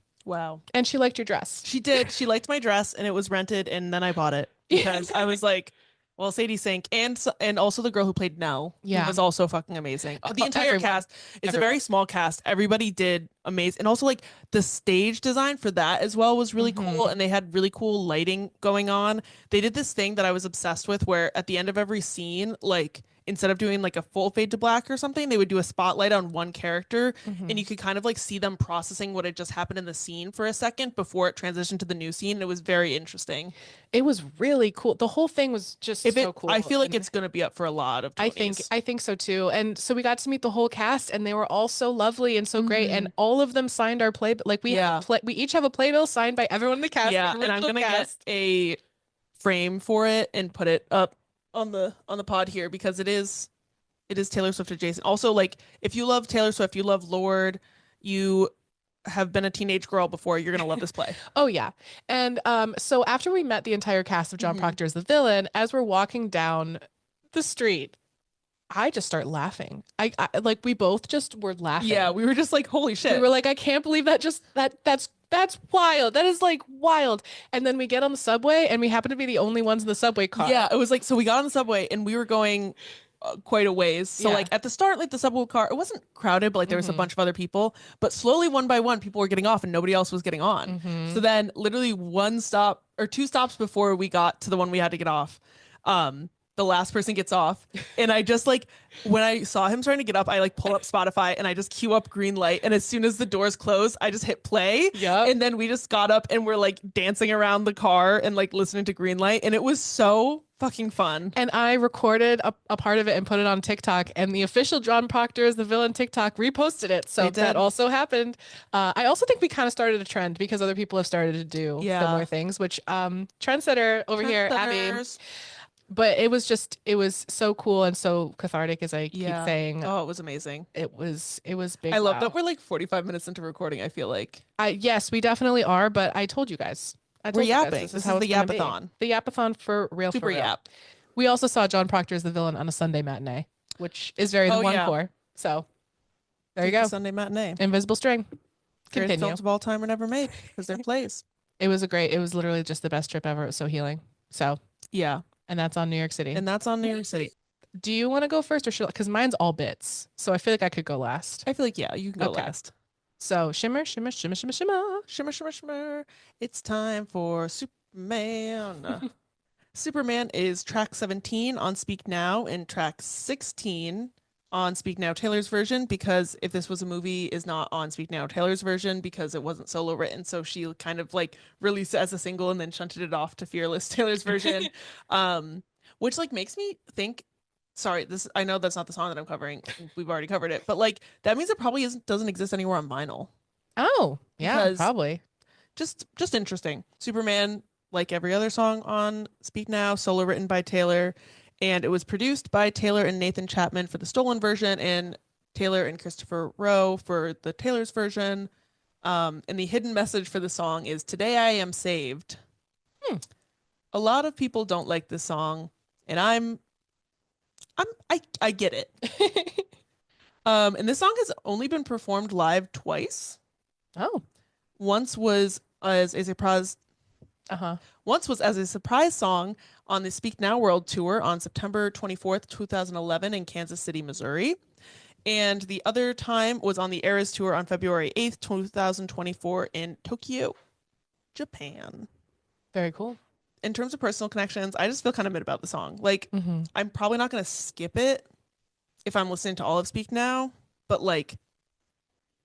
And she liked your dress. She did. She liked my dress, and it was rented, and then I bought it because I was like, well, Sadie Sink and also the girl who played Nell who was also fucking amazing. The entire cast, it's a very small cast. Everybody did amazing. And also like the stage design for that as well was really cool, and they had really cool lighting going on. They did this thing that I was obsessed with where at the end of every scene, like instead of doing like a full fade to black or something, they would do a spotlight on one character, and you could kind of like see them processing what had just happened in the scene for a second before it transitioned to the new scene. It was very interesting. It was really cool. The whole thing was just so cool. I feel like it's going to be up for a lot of 20s. I think so too. And so we got to meet the whole cast, and they were all so lovely and so great. And all of them signed our play. Like we each have a playbill signed by everyone in the cast. Yeah, and I'm going to get a frame for it and put it up on the pod here because it is Taylor Swift adjacent. Also, like if you love Taylor Swift, you love Lorde, you have been a teenage girl before, you're gonna love this play. Oh yeah. And so after we met the entire cast of John Proctor as the villain, as we're walking down the street, I just start laughing. I like we both just were laughing. Yeah, we were just like, holy shit. We were like, I can't believe that's That's wild. That is like wild. And then we get on the subway and we happen to be the only ones in the subway car. Yeah, it was like, so we got on the subway and we were going quite a ways. So Yeah. like at the start, like the subway car, it wasn't crowded, but like there was a bunch of other people. But slowly, one by one, people were getting off and nobody else was getting on. So then literally one stop or two stops before we got to the one we had to get off, the last person gets off. And I just like, when I saw him trying to get up, I like pull up Spotify and I just queue up Green Light. And as soon as the doors close, I just hit play. Yep. And then we just got up and we're like dancing around the car and like listening to Green Light. And it was so fucking fun. And I recorded a part of it and put it on TikTok, and the official John Proctor is the villain TikTok reposted it. So that also happened. I also think we kind of started a trend because other people have started to do similar things, which trendsetter over here, Abby. But it was so cool and so cathartic, as I keep saying. Oh, it was amazing. It was big. I love that we're like 45 minutes into recording, I feel like. Yes, we definitely are, but I told you guys. We're yapping. This is how the Yapathon. The Yapathon for real. Super for real. yap. We also saw John Proctor as the villain on a Sunday matinee, which is very the one core. So there you go. Sunday matinee. Invisible String. Greatest films of all time were never made because they're plays. It was literally just the best trip ever. It was so healing. So yeah. And that's on New York City. Do you want to go first or should? Because mine's all bits, so I feel like I could go last. I feel like you can go last. So shimmer, shimmer, shimmer, shimmer, shimmer, shimmer, shimmer, shimmer. It's time for Superman. Superman is track 17 on Speak Now and track 16 on Speak Now Taylor's version, because if this was a movie, is not on Speak Now Taylor's version because it wasn't solo written. So she kind of like released it as a single and then shunted it off to Fearless Taylor's version, which like makes me think. Sorry, I know that's not the song that I'm covering. We've already covered it, but like that means it probably doesn't exist anywhere on vinyl. Oh, yeah, probably. Just interesting. Superman, like every other song on Speak Now, solo written by Taylor, and it was produced by Taylor and Nathan Chapman for the stolen version, and Taylor and Christopher Rowe for the Taylor's version. And the hidden message for the song is "Today I am saved." A lot of people don't like this song, and I get it. And this song has only been performed live twice. Oh. Once was as a surprise song on the Speak Now World Tour on September 24th, 2011 in Kansas City, Missouri. And the other time was on the Eras Tour on February 8th, 2024 in Tokyo, Japan. Very cool. In terms of personal connections, I just feel kind of mid about the song. Like, I'm probably not going to skip it if I'm listening to all of Speak Now, but like,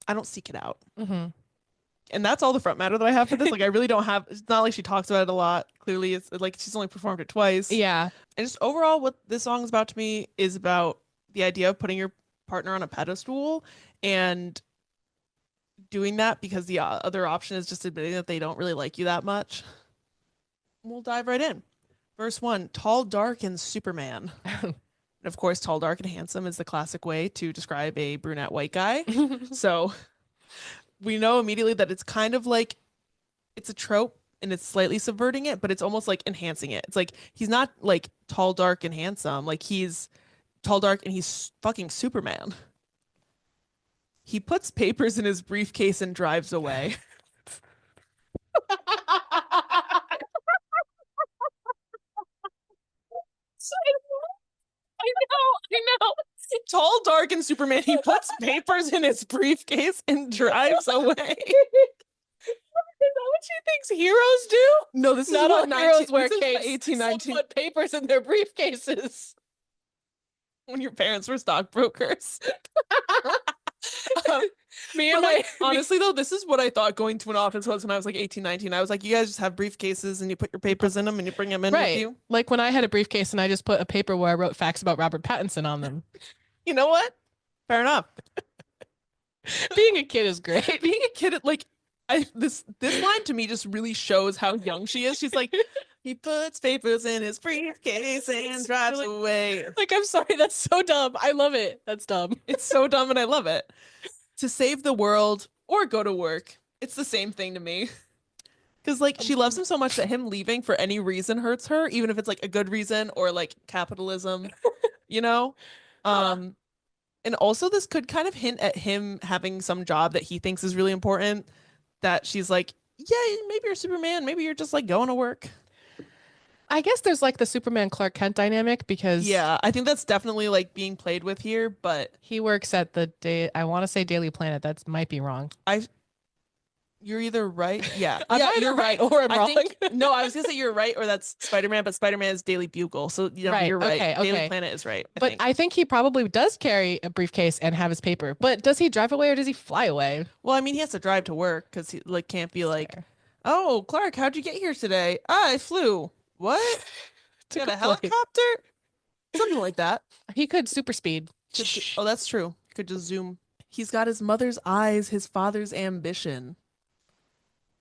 I don't seek it out. And that's all the front matter that I have for this. Like, I really don't have, it's not like she talks about it a lot. Clearly, it's like she's only performed it twice. Yeah. And just overall, what this song is about to me is about the idea of putting your partner on a pedestal and doing that because the other option is just admitting that they don't really like you that much. We'll dive right in. Verse 1, tall, dark, and Superman. And of course, tall, dark, and handsome is the classic way to describe a brunette white guy. So we know immediately that it's kind of like, it's a trope and it's slightly subverting it, but it's almost like enhancing it. It's like, he's not like tall, dark, and handsome. Like, he's tall, dark, and he's fucking Superman. He puts papers in his briefcase and drives away. I know. Tall, dark, and Superman. He puts papers in his briefcase and drives away. Is that what she thinks heroes do? No, this not is what heroes wear capes. 1819. Put papers in their briefcases. When your parents were stockbrokers. Me and like, honestly though, this is what I thought going to an office was when I was like 18, 19. I was like, you guys just have briefcases and you put your papers in them and you bring them in with you. Like when I had a briefcase and I just put a paper where I wrote facts about Robert Pattinson on them. You know what? Fair enough. Being a kid is great. Being a kid, like, this line to me just really shows how young she is. She's like, he puts papers in his briefcase and drives away. Like, I'm sorry, that's so dumb. I love it. That's dumb. It's so dumb and I love it. To save the world or go to work, it's the same thing to me. Because like, she loves him so much that him leaving for any reason hurts her, even if it's like a good reason or like capitalism, you know? And also this could kind of hint at him having some job that he thinks is really important that she's like, yeah, maybe you're Superman, maybe you're just like going to work. I guess there's like the Superman Clark Kent dynamic because Yeah, I think that's definitely like being played with here, but he works at the day. I want to say Daily Planet. That might be wrong. you're either right. Yeah. I'm Yeah, either you're right right. or I'm I wrong. think no, I was gonna say you're right, or that's Spider-Man, but Spider-Man is Daily Bugle. So Right, you're right. okay, Daily okay. Planet is right. But I think he probably does carry a briefcase and have his paper. But does he drive away or does he fly away? Well, I mean, he has to drive to work because he like can't be like, Fair. oh, Clark, how'd you get here today? Ah, I flew. What? You got a good point. helicopter? Something like that. He could super speed. Oh, that's true. Could just zoom. He's got his mother's eyes, his father's ambition.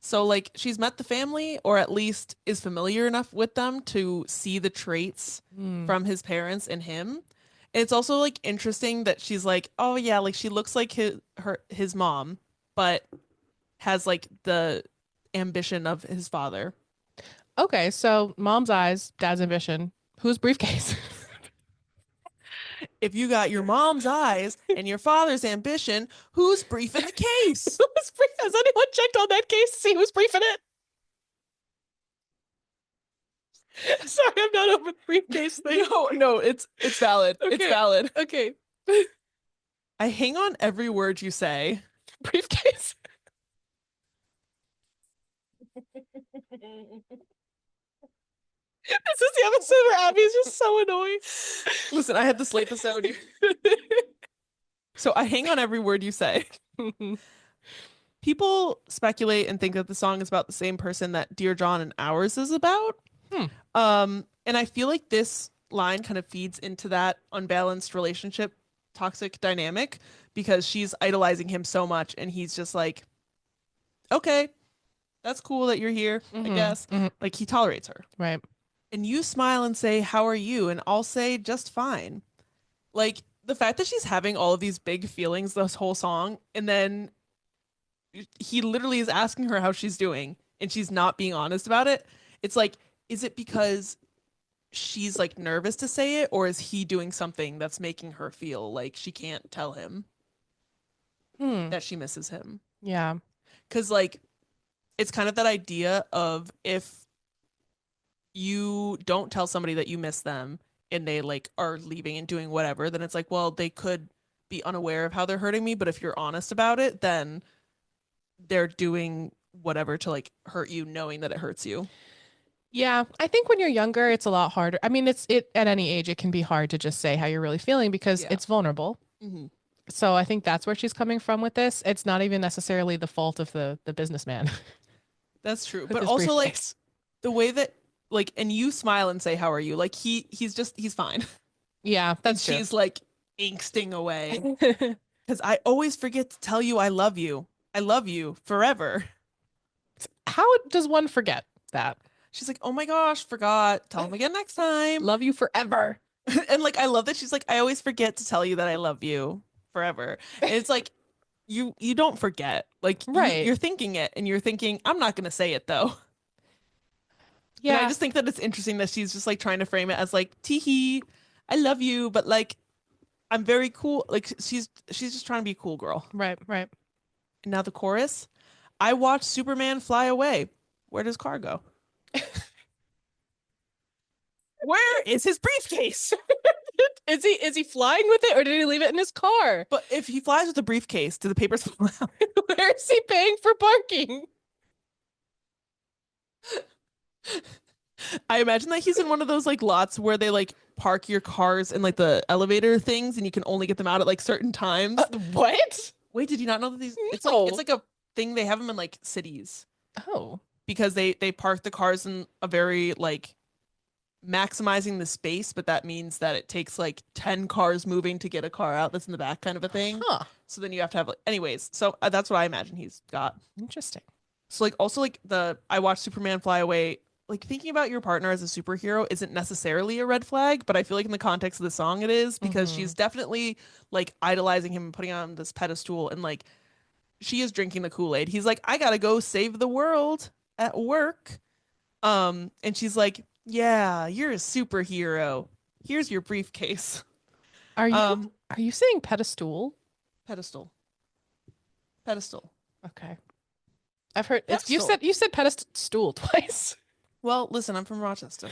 So, like, she's met the family, or at least is familiar enough with them to see the traits from his parents and him. And it's also like interesting that she's like, oh yeah, like she looks like his mom, but has like the ambition of his father. Okay, so mom's eyes, dad's ambition. Whose briefcase? If you got your mom's eyes and your father's ambition, who's briefing the case? Has anyone checked on that case to see who's briefing it? Sorry, I'm not over the briefcase thing. No, it's valid. It's Okay. valid. Okay, I hang on every word you say. briefcase. This is the episode where Abby's just so annoying. Listen, I had to slate this out. So I hang on every word you say. People speculate and think that the song is about the same person that Dear John and Ours is about. And I feel like this line kind of feeds into that unbalanced relationship, toxic dynamic, because she's idolizing him so much and he's just like, okay, that's cool that you're here, I guess. Like he tolerates her. Right. And you smile and say, how are you? And I'll say, just fine. Like the fact that she's having all of these big feelings this whole song, and then he literally is asking her how she's doing, and she's not being honest about it. It's like, is it because she's like nervous to say it, or is he doing something that's making her feel like she can't tell him that she misses him? Yeah. Because like, it's kind of that idea of if you don't tell somebody that you miss them and they like are leaving and doing whatever, then it's like, well, they could be unaware of how they're hurting me, but if you're honest about it, then they're doing whatever to like hurt you, knowing that it hurts you. Yeah, I think when you're younger, it's a lot harder. I mean, it at any age, it can be hard to just say how you're really feeling because Yeah. it's vulnerable. So I think that's where she's coming from with this. It's not even necessarily the fault of the businessman. That's true. with But his also like briefcase. the way that like, and you smile and say, how are you? Like he's fine. Yeah, that's true. She's like angsting away because I always forget to tell you I love you. I love you forever. How does one forget that? She's like, oh my gosh, forgot. Tell him again next time. Love you forever. And like, I love that she's like, I always forget to tell you that I love you forever. And it's like, you don't forget. Like, Right. you're thinking it, and you're thinking, I'm not gonna say it though. Yeah. And I just think that it's interesting that she's just like trying to frame it as like, teehee, I love you, but like, I'm very cool. Like, she's just trying to be a cool girl. Right. And now the chorus. I watched Superman fly away. Where does car go? Where is his briefcase? Is he flying with it or did he leave it in his car? But if he flies with a briefcase, do the papers fall out? Where is he paying for parking? I imagine that he's in one of those like lots where they like park your cars in like the elevator things, and you can only get them out at like certain times. What? Wait, did you not know that these? It's No. like a thing they have them in like cities Oh. because they park the cars in a very like maximizing the space, but that means that it takes like 10 cars moving to get a car out that's in the back kind of a thing. Huh. So then you have to have like, anyways. So that's what I imagine he's got. Interesting. So like also like I watched Superman fly away. Like thinking about your partner as a superhero isn't necessarily a red flag, but I feel like in the context of the song it is, because she's definitely like idolizing him and putting him on this pedestal, and like she is drinking the Kool-Aid. He's like, I gotta go save the world at work. And she's like, yeah, you're a superhero. Here's your briefcase. Are you saying pedestal? Pedestal. Okay. I've heard it's Pedestal. you said pedestal twice. Well, listen, I'm from Rochester.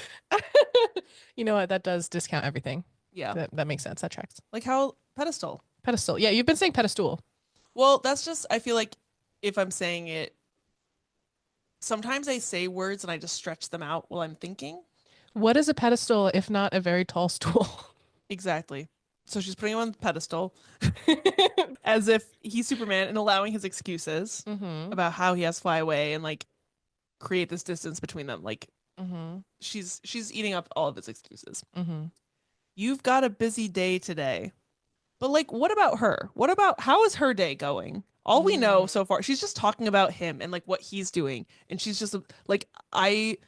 You know what? That does discount everything. Yeah. That makes sense. That tracks. Like how pedestal. Pedestal. Yeah, you've been saying pedestal. Well, that's just, I feel like if I'm saying it, sometimes I say words and I just stretch them out while I'm thinking. What is a pedestal if not a very tall stool? Exactly. So she's putting him on the pedestal as if he's Superman and allowing his excuses about how he has to fly away and like create this distance between them. Like she's eating up all of his excuses. You've got a busy day today. But like, what about her? What about how is her day going? All we know so far, she's just talking about him and like what he's doing. And she's just like, I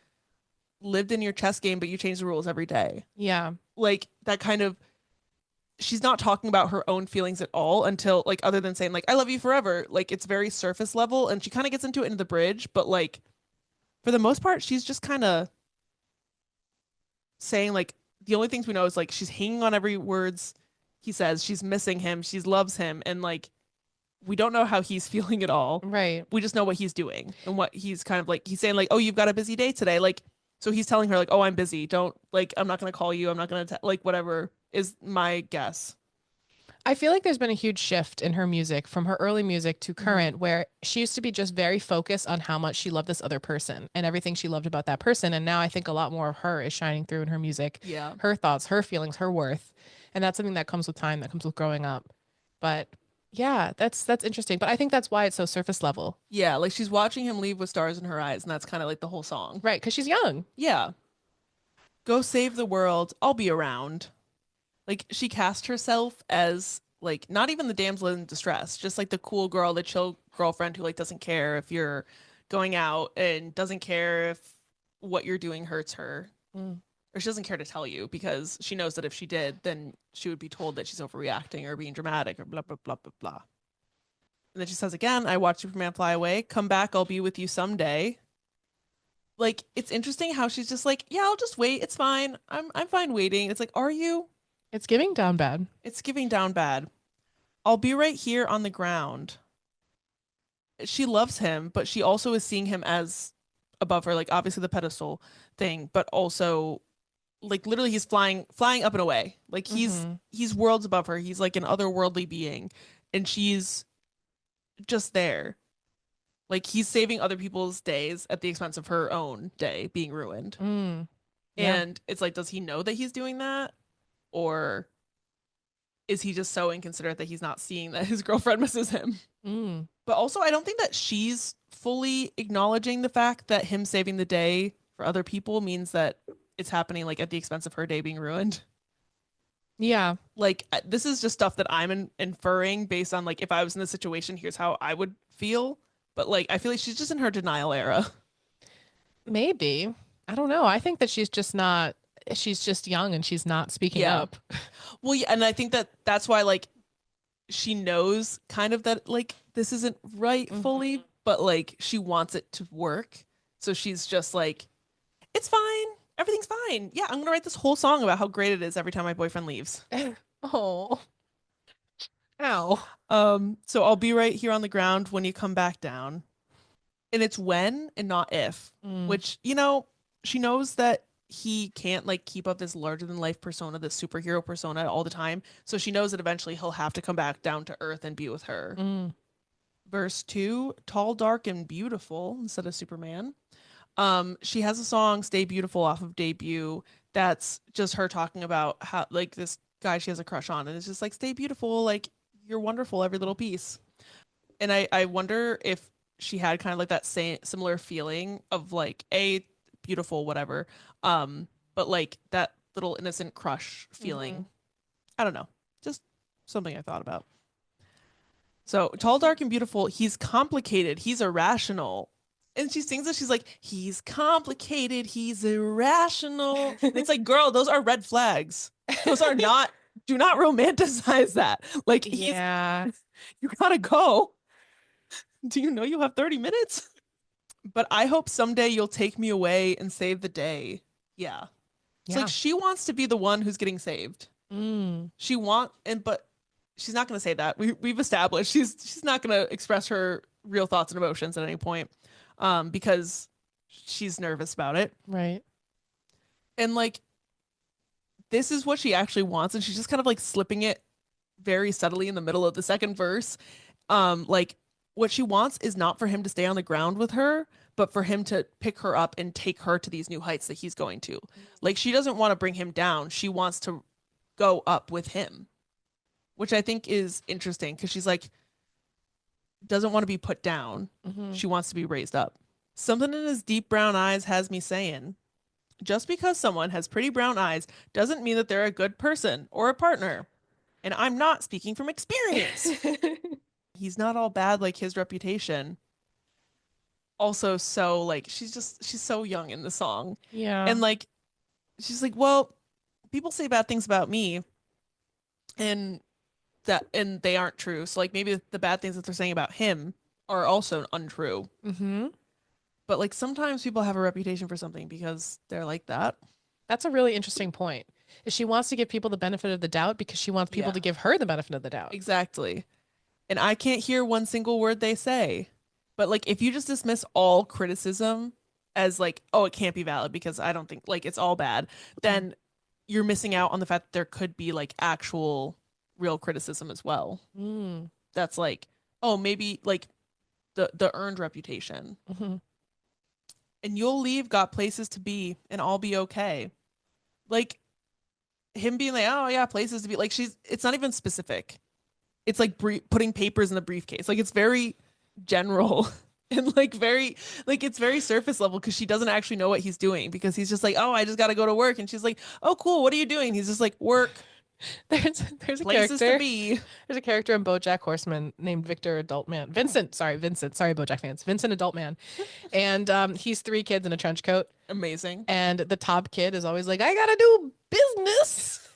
lived in your chess game, but you change the rules every day. Yeah. Like that kind of, she's not talking about her own feelings at all until like, other than saying like, I love you forever. Like it's very surface level and she kind of gets into it in the bridge, but like for the most part, she's just kind of saying like, the only things we know is like, she's hanging on every words he says, she's missing him, she loves him. And like, we don't know how he's feeling at all. Right. We just know what he's doing and what he's kind of like, he's saying like, oh, you've got a busy day today. Like, so he's telling her like, oh, I'm busy. Don't like, I'm not going to call you. I'm not going to like, whatever is my guess. I feel like there's been a huge shift in her music from her early music to current, where she used to be just very focused on how much she loved this other person and everything she loved about that person. And now I think a lot more of her is shining through in her music. Yeah. Her thoughts, her feelings, her worth. And that's something that comes with time, that comes with growing up. But yeah, that's interesting. But I think that's why it's so surface level. Yeah. Like she's watching him leave with stars in her eyes. And that's kind of like the whole song. Right. Because she's young. Yeah. Go save the world. I'll be around. Like she cast herself as like not even the damsel in distress, just like the cool girl, the chill girlfriend who like doesn't care if you're going out and doesn't care if what you're doing hurts her. Or she doesn't care to tell you because she knows that if she did, then she would be told that she's overreacting or being dramatic or blah, blah, blah, blah, blah. And then she says again, I watched Superman fly away. Come back. I'll be with you someday. Like, it's interesting how she's just like, yeah, I'll just wait. It's fine. I'm fine waiting. It's like, are you? It's giving down bad. It's giving down bad. I'll be right here on the ground. She loves him, but she also is seeing him as above her, like obviously the pedestal thing, but also like literally he's flying up and away. Like he's worlds above her. He's like an otherworldly being and she's just there. Like he's saving other people's days at the expense of her own day being ruined. Yeah. And it's like, does he know that he's doing that? Or is he just so inconsiderate that he's not seeing that his girlfriend misses him? But also, I don't think that she's fully acknowledging the fact that him saving the day for other people means that it's happening like at the expense of her day being ruined. Yeah. Like this is just stuff that I'm inferring based on like if I was in this situation, here's how I would feel. But like I feel like she's just in her denial era. Maybe. I don't know. I think that she's just young and she's not speaking up. Well, yeah, and I think that that's why like she knows kind of that like this isn't right fully, but like she wants it to work. So she's just like, it's fine. Everything's fine. Yeah, I'm gonna write this whole song about how great it is every time my boyfriend leaves. Oh. Ow. So I'll be right here on the ground when you come back down. And it's when and not if, which, you know, she knows that he can't like keep up this larger than life persona, this superhero persona all the time. So she knows that eventually he'll have to come back down to earth and be with her. Verse 2, tall, dark, and beautiful instead of Superman. She has a song, Stay Beautiful, off of Debut. That's just her talking about how like this guy she has a crush on. And it's just like, stay beautiful. Like you're wonderful, every little piece. And I wonder if she had kind of like that same similar feeling of like beautiful, whatever. But like that little innocent crush feeling. I don't know. Just something I thought about. So tall, dark, and beautiful. He's complicated. He's irrational. And she sings it. She's like, he's complicated. He's irrational. And it's like, girl, those are red flags. Those are not, do not romanticize that. Like, Yeah. you gotta go. Do you know you have 30 minutes? But I hope someday you'll take me away and save the day. Yeah. It's like she wants to be the one who's getting saved. But she's not going to say that. We've established she's not going to express her real thoughts and emotions at any point. because she's nervous about it. Right. And like, this is what she actually wants, and she's just kind of like slipping it very subtly in the middle of the second verse. Like, what she wants is not for him to stay on the ground with her, but for him to pick her up and take her to these new heights that he's going to. Like, she doesn't want to bring him down. She wants to go up with him, which I think is interesting because she's like, doesn't want to be put down. She wants to be raised up. Something in his deep brown eyes has me saying, just because someone has pretty brown eyes doesn't mean that they're a good person or a partner. And I'm not speaking from experience. He's not all bad like his reputation. Also, so like, she's so young in the song. Yeah. And like, she's like, well, people say bad things about me and they aren't true. So like, maybe the bad things that they're saying about him are also untrue. But like, sometimes people have a reputation for something because they're like that. That's a really interesting point. Is she wants to give people the benefit of the doubt because she wants people to give her the benefit of the doubt. Exactly. And I can't hear one single word they say. But like, if you just dismiss all criticism as like, oh, it can't be valid because I don't think like it's all bad, then you're missing out on the fact that there could be like actual real criticism as well. That's like, oh, maybe like the earned reputation. And you'll leave, got places to be, and I'll be okay. Like, him being like, oh yeah, places to be, like, it's not even specific. It's like putting papers in the briefcase. Like, it's very general and like very, like, it's very surface level because she doesn't actually know what he's doing because he's just like, oh, I just got to go to work. And she's like, oh, cool. What are you doing? He's just like, work. There's a Places character. to be. There's a character in BoJack Horseman named Victor Adult Man. Vincent. Sorry, BoJack fans. Vincent Adult Man. And he's 3 kids in a trench coat. Amazing. And the top kid is always like, I gotta do business.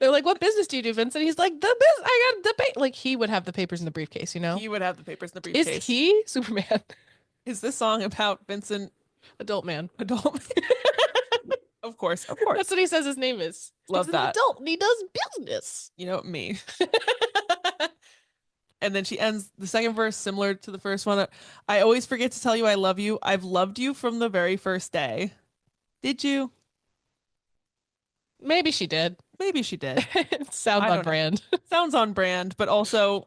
They're like, what business do you do, Vincent? He's like, I got the like, he would have the papers in the briefcase, you know? He would have the papers in the briefcase. Is he Superman? Is this song about Vincent Adult Man. Adult Man? Of course. That's what he says his name is. Love He's that. an adult and he does business. You know, me. And then she ends the second verse similar to the first one. I always forget to tell you I love you. I've loved you from the very first day. Did you? Maybe she did. Maybe she did. Sounds I on don't know. brand. Sounds on brand, but also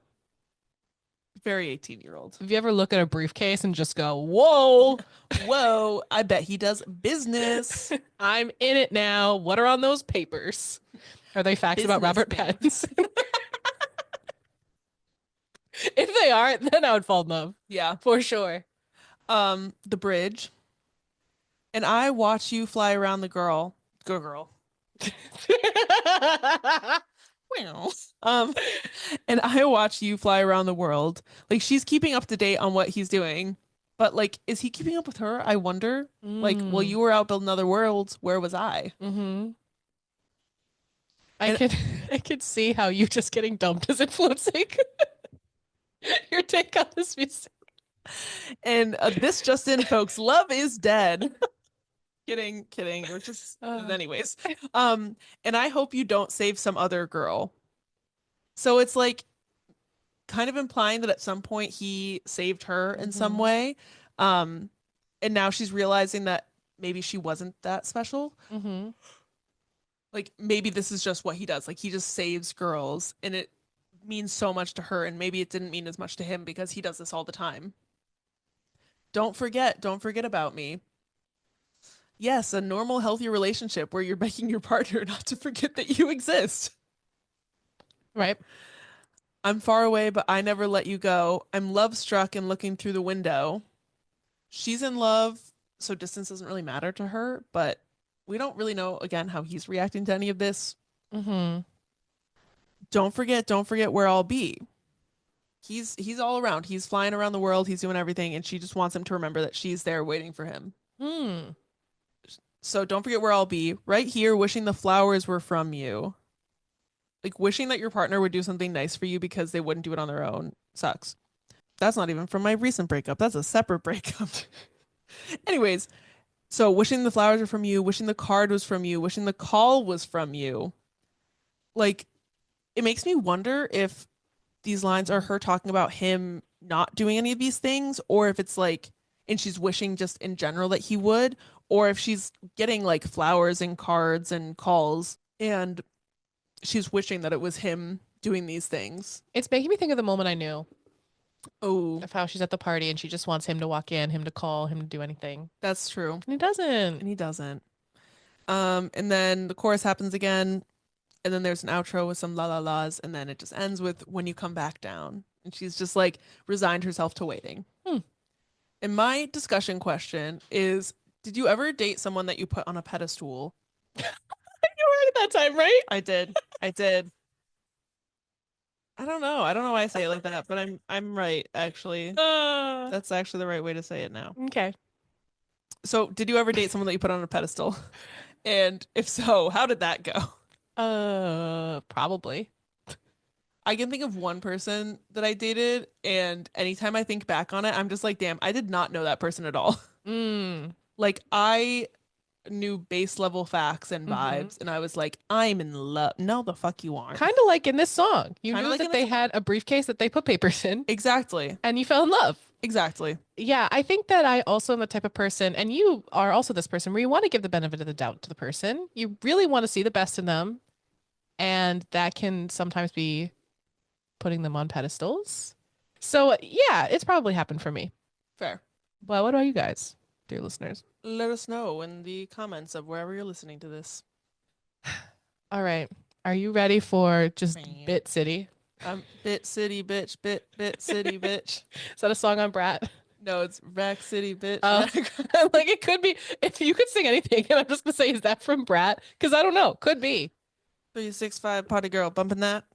very 18-year-old. Have you ever look at a briefcase and just go, whoa, Whoa, I bet he does business. I'm in it now. What are on those papers? Are they facts about Robert Businessman. Pattinson? If they are, then I would fall in love. Yeah. For sure. The bridge. And I watch you fly around the girl. Go girl. And I watch you fly around the world. Like, she's keeping up to date on what he's doing. But like, is he keeping up with her? I wonder. Like, well, you were out building other worlds. Where was I? I could see how you just getting dumped is influencing your take on this music. And this just in, folks, love is dead. Kidding. Or just anyways. And I hope you don't save some other girl. So it's like kind of implying that at some point he saved her in some way. And now she's realizing that maybe she wasn't that special. Like, maybe this is just what he does. Like, he just saves girls and it means so much to her. And maybe it didn't mean as much to him because he does this all the time. Don't forget about me. Yes, a normal, healthy relationship where you're begging your partner not to forget that you exist. Right. I'm far away, but I never let you go. I'm love struck and looking through the window. She's in love, so distance doesn't really matter to her, but we don't really know, again, how he's reacting to any of this. Don't forget where I'll be. He's all around. He's flying around the world. He's doing everything, and she just wants him to remember that she's there waiting for him. So don't forget where I'll be. Right here, wishing the flowers were from you. Like, wishing that your partner would do something nice for you because they wouldn't do it on their own sucks. That's not even from my recent breakup. That's a separate breakup. Anyways, so wishing the flowers were from you, wishing the card was from you, wishing the call was from you. Like, it makes me wonder if these lines are her talking about him not doing any of these things, or if it's like, and she's wishing just in general that he would, or if she's getting like flowers and cards and calls and she's wishing that it was him doing these things. It's making me think of the moment I knew Oh, of how she's at the party and she just wants him to walk in, him to call, him to do anything. that's true. And he doesn't. And he doesn't. And then the chorus happens again, and then there's an outro with some la la la's, and then it just ends with when you come back down. And she's just like resigned herself to waiting. And my discussion question is, did you ever date someone that you put on a pedestal? You were at that time, right? I did. I don't know why I say it like that, but I'm right, actually. That's actually the right way to say it now. Okay. So, did you ever date someone that you put on a pedestal? And if so, how did that go? Probably. I can think of one person that I dated, and anytime I think back on it, I'm just like, damn, I did not know that person at all. Like, I knew base level facts and vibes, and I was like, I'm in love. No, the fuck you aren't. Kind of like in this song. You Kinda knew like that in they this- had a briefcase that they put papers in, Exactly. and you fell in love. Exactly. Yeah, I think that I also am the type of person, and you are also this person, where you want to give the benefit of the doubt to the person. You really want to see the best in them, and that can sometimes be putting them on pedestals. So yeah, it's probably happened for me. Fair. Well, what about you guys, dear listeners? Let us know in the comments of wherever you're listening to this. All right, are you ready for just Man. Bit City? Bit City, bitch. Bit City, bitch. Is that a song on Brat? No, it's Rack City, bitch. Oh, like it could be. If you could sing anything, and I'm just gonna say, is that from Brat? Because I don't know. Could be. 365 party girl bumping that.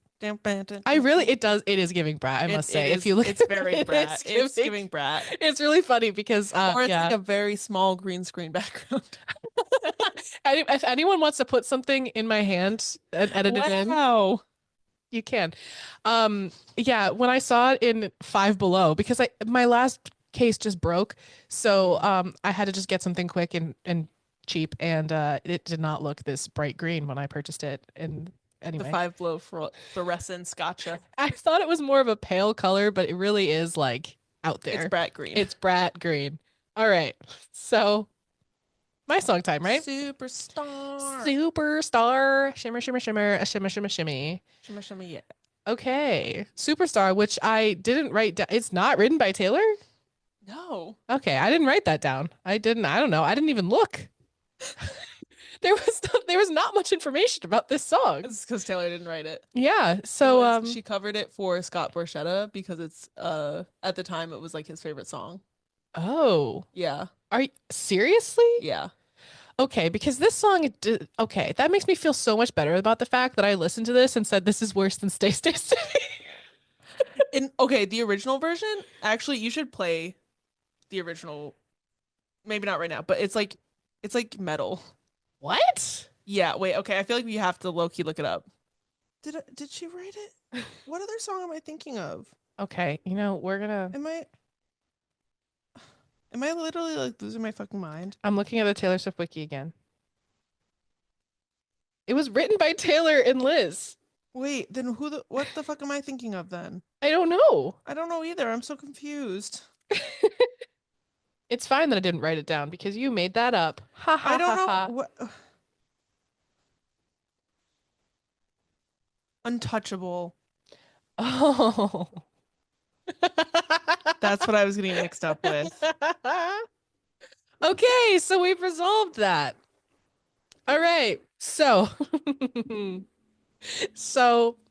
I really, it is giving Brat. I must say, if you look, it's very it Brat. is It's giving Brat. It's really funny because, Or it's yeah. like a very small green screen background. If anyone wants to put something in my hand and edit it in, Wow. you can. Yeah, when I saw it in Five Below, because my last case just broke, so I had to just get something quick and cheap, and it did not look this bright green when I purchased it. And anyway, The 5 Below fluorescent scotcha. I thought it was more of a pale color, but it really is like out there. It's Brat green. It's Brat green. All right, so my song time, right? Superstar. Superstar, shimmer, shimmer, shimmer, a shimmer, shimmer, shimmy. Shimmy, shimmy, yeah. Okay, Superstar, which I didn't write down. It's not written by Taylor? No. Okay, I didn't write that down. I don't know. I didn't even look. There was not much information about this song. It's because Taylor didn't write it. Yeah, It so was- she covered it for Scott Borchetta because it's at the time it was like his favorite song. oh, Yeah. are you seriously? Yeah. Okay, because this song, okay, that makes me feel so much better about the fact that I listened to this and said this is worse than Stay, Stay, Stay. Okay, the original version, actually you should play the original. Maybe not right now, but it's like metal. What? Yeah, wait, okay, I feel like we have to low-key look it up. Did she write it? What other song am I thinking of? Okay, we're gonna. Am I literally like losing my fucking mind? I'm looking at the Taylor Swift wiki again. It was written by Taylor and Liz. Wait, then what the fuck am I thinking of then? I don't know. I don't know either. I'm so confused. It's fine that I didn't write it down because you made that up. Ha ha I don't ha know ha. what. Untouchable. Oh. That's what I was getting mixed up with. Okay, so we've resolved that. All right. So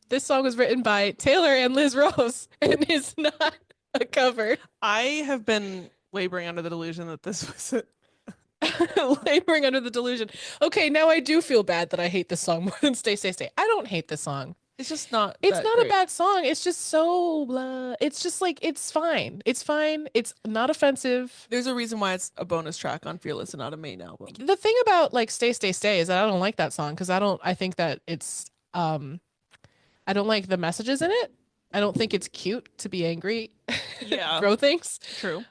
this song was written by Taylor and Liz Rose and is not a cover. I have been laboring under the delusion that this was it. Laboring under the delusion. Okay, now I do feel bad that I hate this song more than Stay, Stay, Stay. I don't hate this song. It's just not. It's that not great. a bad song. It's just so blah. It's just like, it's fine. It's fine. It's not offensive. There's a reason why it's a bonus track on Fearless and not a main album. The thing about like Stay, Stay, Stay is that I don't like that song because I think that it's I don't like the messages in it. I don't think it's cute to be angry. Yeah. Throw things. True.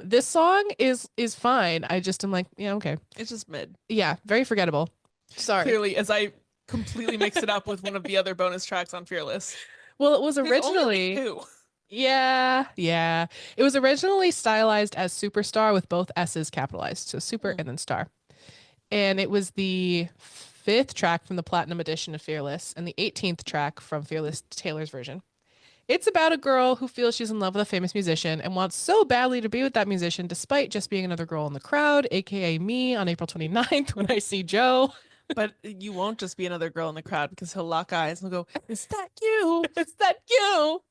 This song is fine. I just am like, yeah, okay. It's just mid. Yeah, very forgettable. Sorry. Clearly, as I completely mixed it up with one of the other bonus tracks on Fearless. Well, it was There's only, originally like, two. Yeah, yeah. It was originally stylized as Superstar with both S's capitalized, so super and then star. And it was the 5th track from the Platinum edition of Fearless and the 18th track from Fearless Taylor's version. It's about a girl who feels she's in love with a famous musician and wants so badly to be with that musician despite just being another girl in the crowd, aka me on April 29th when I see Joe. But you won't just be another girl in the crowd because he'll lock eyes and go, "Is that you? Is that you?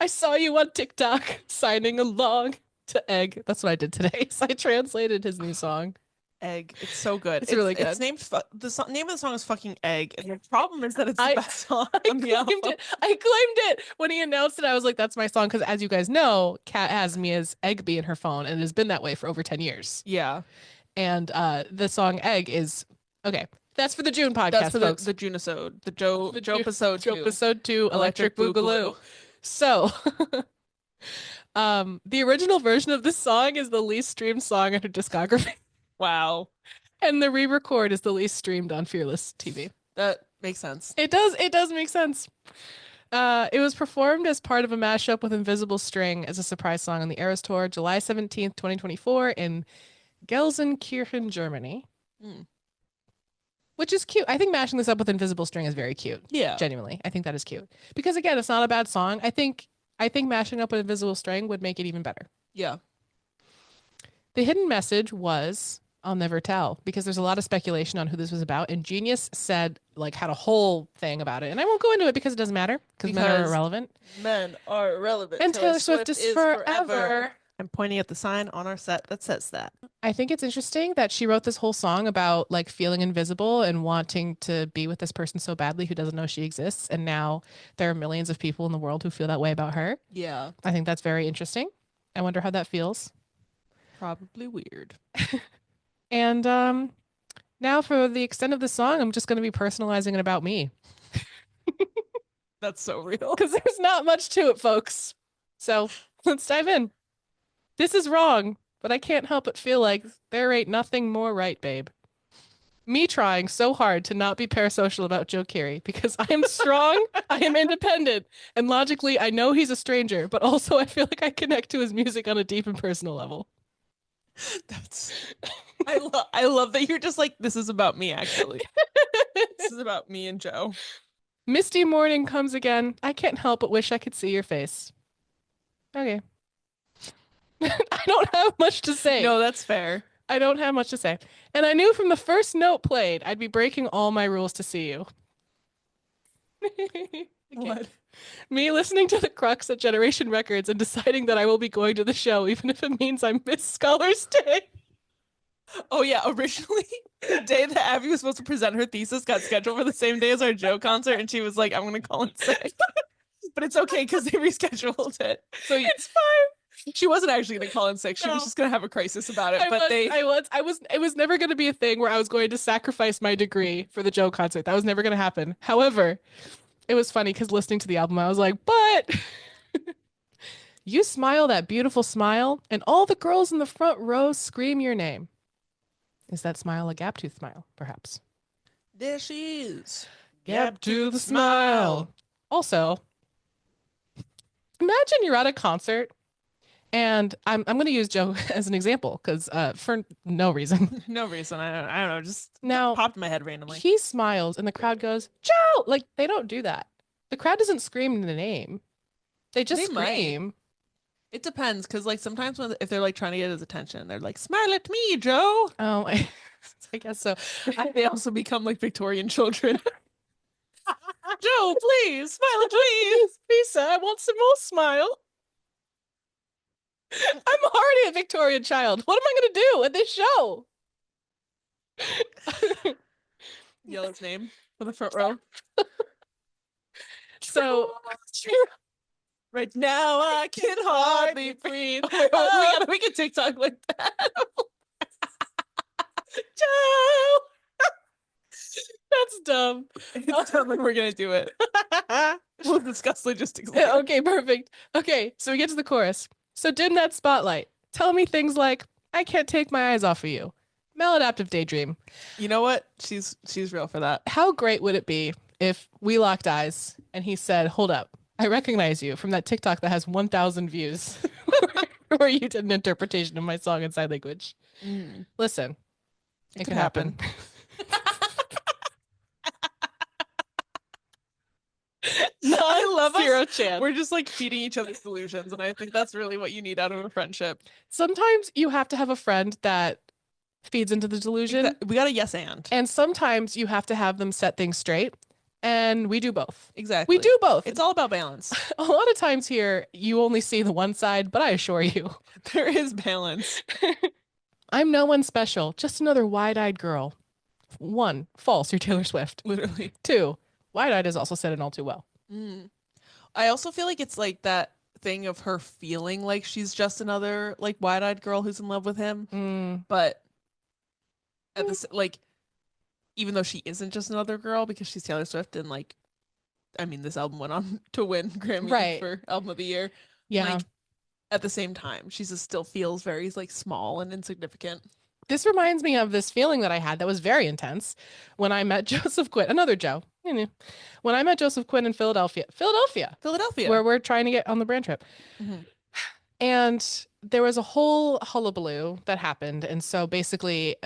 I saw you on TikTok signing along to Egg. That's what I did today. So I translated his new song. Egg." It's so good. It's really good. It's named name of the song is fucking Egg, and the problem is that it's I- the best song I on the claimed album. it. I claimed it when he announced it. I was like, "That's my song." Because as you guys know, Kat has me as Egg in her phone, and it has been that way for over 10 years. Yeah, And the song Egg is okay. That's for the June podcast, that's for folks. the Junisode, the Joe episode Joe 2. episode 2, Electric Electric Boogaloo. So, the original version of this song is the least streamed song in her discography, Wow, and the re-record is the least streamed on Fearless TV. that makes sense. It does make sense. It was performed as part of a mashup with Invisible String as a surprise song on the Eras Tour, July 17th, 2024, in Gelsenkirchen, Germany. Mm. Which is cute. I think mashing this up with Invisible String is very cute. Yeah, Genuinely. I think that is cute. Because again, it's not a bad song. I think mashing up with Invisible String would make it even better. yeah. The hidden message was I'll never tell, because there's a lot of speculation on who this was about. And Genius said, had a whole thing about it. And I won't go into it because it doesn't matter, because men are irrelevant. Men are irrelevant. And Taylor Swift is forever. I'm pointing at the sign on our set that says that. I think it's interesting that she wrote this whole song about feeling invisible and wanting to be with this person so badly who doesn't know she exists. And now there are millions of people in the world who feel that way about her. Yeah, I think that's very interesting. I wonder how that feels. probably weird. And now for the extent of the song, I'm just going to be personalizing it about me That's so real. because there's not much to it, folks. So let's dive in. This is wrong, but I can't help but feel like there ain't nothing more right, babe. Me trying so hard to not be parasocial about Joe Carey because I am strong, I am independent, and logically I know he's a stranger, but also I feel like I connect to his music on a deep and personal level. That's I love that you're just like, this is about me, actually. This is about me and Joe. Misty morning comes again. I can't help but wish I could see your face. Okay. I don't have much to say. No, that's fair. I don't have much to say. And I knew from the first note played, I'd be breaking all my rules to see you. Okay. What? Me listening to the Crux at Generation Records and deciding that I will be going to the show, even if it means I miss Scholars Day. Oh yeah, originally the day that Abby was supposed to present her thesis got scheduled for the same day as our Joe concert, and she was like, "I'm gonna call in sick," but it's okay because they rescheduled it. So It's fine. she wasn't actually gonna call in sick. She No. was just gonna have a crisis about it. It was never going to be a thing where I was going to sacrifice my degree for the Joe concert. That was never going to happen. However, it was funny because listening to the album, I was like, but you smile that beautiful smile, and all the girls in the front row scream your name. Is that smile a gap tooth smile, perhaps? There she is. Gap tooth smile. Also, imagine you're at a concert, and I'm going to use Joe as an example because for no reason. No reason. I don't know. Just Now, popped in my head randomly. he smiles, and the crowd goes, Joe! They don't do that. The crowd doesn't scream the name. They just They might. scream. It depends, because sometimes if they're trying to get his attention, they're like, "Smile at me, Joe." Oh, I guess so. They also become like Victorian children. Joe, please smile at me. Lisa, I want some more smile. I'm already a Victorian child. What am I going to do at this show? Yell his name for the front row. So, Right now I can hardly breathe. Wait, Oh, we gotta make a TikTok like that. Joe! That's dumb. It's not like we're gonna do it. We'll discuss logistics later. Okay, perfect. Okay, so we get to the chorus. So dim that spotlight. Tell me things like, I can't take my eyes off of you. Maladaptive daydream. You know what? She's real for that. How great would it be if we locked eyes and he said, hold up, I recognize you from that TikTok that has 1,000 views where you did an interpretation of my song in sign language. Listen, it could happen. I love Zero us. chance. We're just like feeding each other solutions, and I think that's really what you need out of a friendship. Sometimes you have to have a friend that feeds into the delusion. We got a yes and sometimes you have to have them set things straight. And we do both. Exactly. We do both. It's all about balance. A lot of times here, you only see the one side, but I assure you, there is balance. I'm no one special, just another wide-eyed girl. 1, false, you're Taylor Swift. Literally. 2, wide-eyed is also said it all too well. I also feel like it's like that thing of her feeling like she's just another like wide-eyed girl who's in love with him. But at this like, even though she isn't just another girl because she's Taylor Swift and like, I mean, this album went on to win Grammy for Album of the Year. Yeah. Like, at the same time, she just still feels very like small and insignificant. This reminds me of this feeling that I had that was very intense when I met Joseph Quinn, another Joe. When I met Joseph Quinn in Philadelphia, where we're trying to get on the brand trip. And there was a whole hullabaloo that happened. And so basically,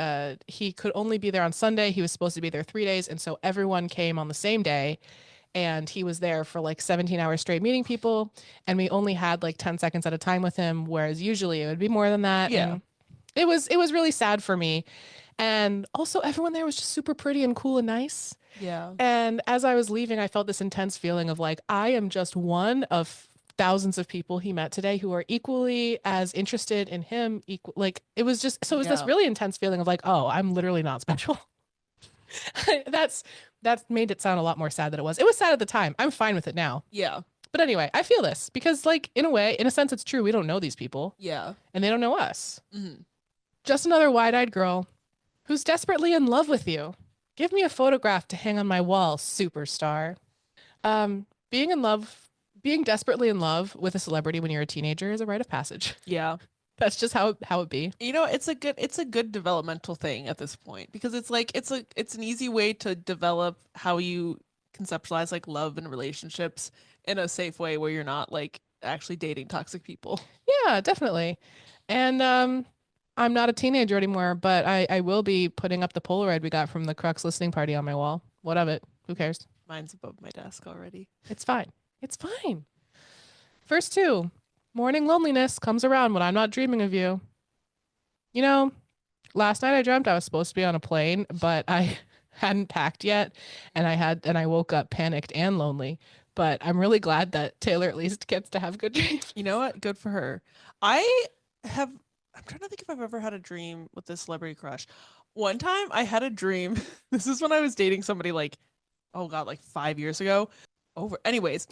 he could only be there on Sunday. He was supposed to be there 3 days. And so everyone came on the same day. And he was there for like 17 hours straight meeting people. And we only had like 10 seconds at a time with him, whereas usually it would be more than that. Yeah. And it was really sad for me. And also everyone there was just super pretty and cool and nice. Yeah. And as I was leaving, I felt this intense feeling of like, I am just one of thousands of people he met today who are equally as interested in him. Like it was just, so it was this really intense feeling of like, oh, I'm literally not special. That's made it sound a lot more sad than it was. It was sad at the time. I'm fine with it now. Yeah. But anyway, I feel this because like in a sense, it's true. We don't know these people. Yeah. And they don't know us. Just another wide-eyed girl who's desperately in love with you. Give me a photograph to hang on my wall, superstar. Being desperately in love with a celebrity when you're a teenager is a rite of passage. Yeah. That's just how it be. You know, it's a good developmental thing at this point because it's like it's an easy way to develop how you conceptualize like love and relationships in a safe way where you're not like actually dating toxic people. Yeah, definitely. And I'm not a teenager anymore, but I will be putting up the Polaroid we got from the Crux listening party on my wall. What of it? Who cares? Mine's above my desk already. It's fine. It's fine. Verse 2. Morning loneliness comes around when I'm not dreaming of you. You know, last night I dreamt I was supposed to be on a plane, but I hadn't packed yet, and I woke up panicked and lonely. But I'm really glad that Taylor at least gets to have good dreams. You know what? Good for her. I'm trying to think if I've ever had a dream with this celebrity crush. One time I had a dream. This is when I was dating somebody like, oh God, like 5 years ago. Anyways,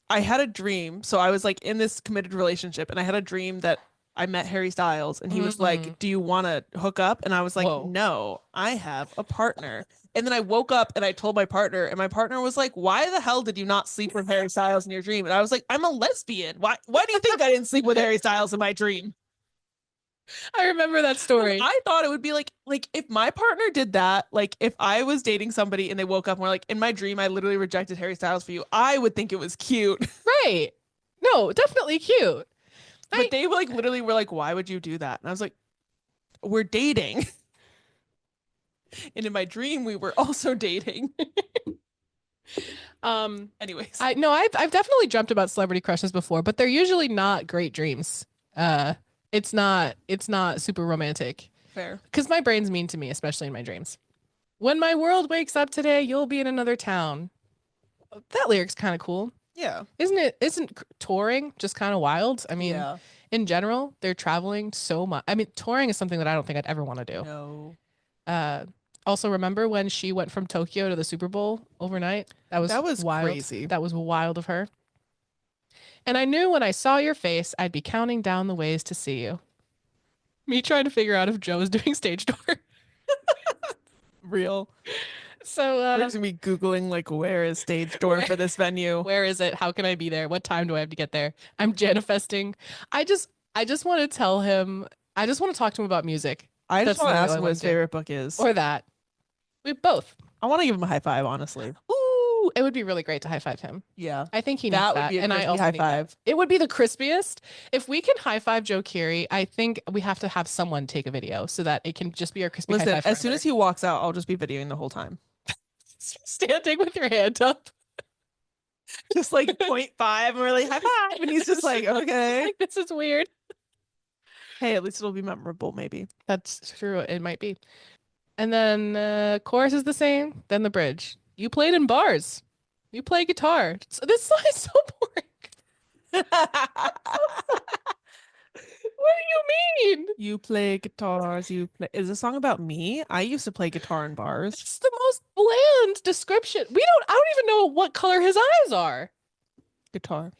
I had a dream. So I was like in this committed relationship and I had a dream that I met Harry Styles and he was like, do you want to hook up? And I was like, no, I have a partner. And then I woke up and I told my partner and my partner was like, why the hell did you not sleep with Harry Styles in your dream? And I was like, I'm a lesbian. Why do you think I didn't sleep with Harry Styles in my dream? I remember that story. I thought it would be like if my partner did that, like if I was dating somebody and they woke up and were like, in my dream, I literally rejected Harry Styles for you, I would think it was cute. Right. No, definitely cute. But they like literally were like, why would you do that? And I was like, we're dating. And in my dream, we were also dating. Anyways. I've definitely dreamt about celebrity crushes before, but they're usually not great dreams. It's not super romantic. Fair. Because my brain's mean to me, especially in my dreams. When my world wakes up today, you'll be in another town. That lyric's kind of cool. Yeah. Isn't touring just kind of wild? I mean, in general, they're traveling so much. I mean, touring is something that I don't think I'd ever want to do. No. Also, remember when she went from Tokyo to the Super Bowl overnight? That was wild. Crazy. That was wild of her. And I knew when I saw your face, I'd be counting down the ways to see you. Me trying to figure out if Joe is doing stage door. Real. So we're just gonna be Googling like, where is stage door for this venue? Where is it? How can I be there? What time do I have to get there? I'm manifesting. I just want to tell him. I just want to talk to him about music. I just want to ask him what his favorite book is. Or that. We both. I want to give him a high five, honestly. Ooh. Ooh, it would be really great to high five him. Yeah. I think he needs That that. would be a And I crispy also high need that. five. It would be the crispiest. If we can high five Joe Keery, I think we have to have someone take a video so that it can just be our crispy high Listen, five. as soon as he walks out, I'll just be videoing the whole time. Standing with your hand up. Just like 0.5 and we're like high five. And he's just like, okay. Like, this is weird. Hey, at least it'll be memorable, maybe. That's true. It might be. And then chorus is the same. Then the bridge. You played in bars. You play guitar. So this song is so boring. What do you mean? You play guitars. Is this song about me? I used to play guitar in bars. It's the most bland description. I don't even know what color his eyes are. Guitar.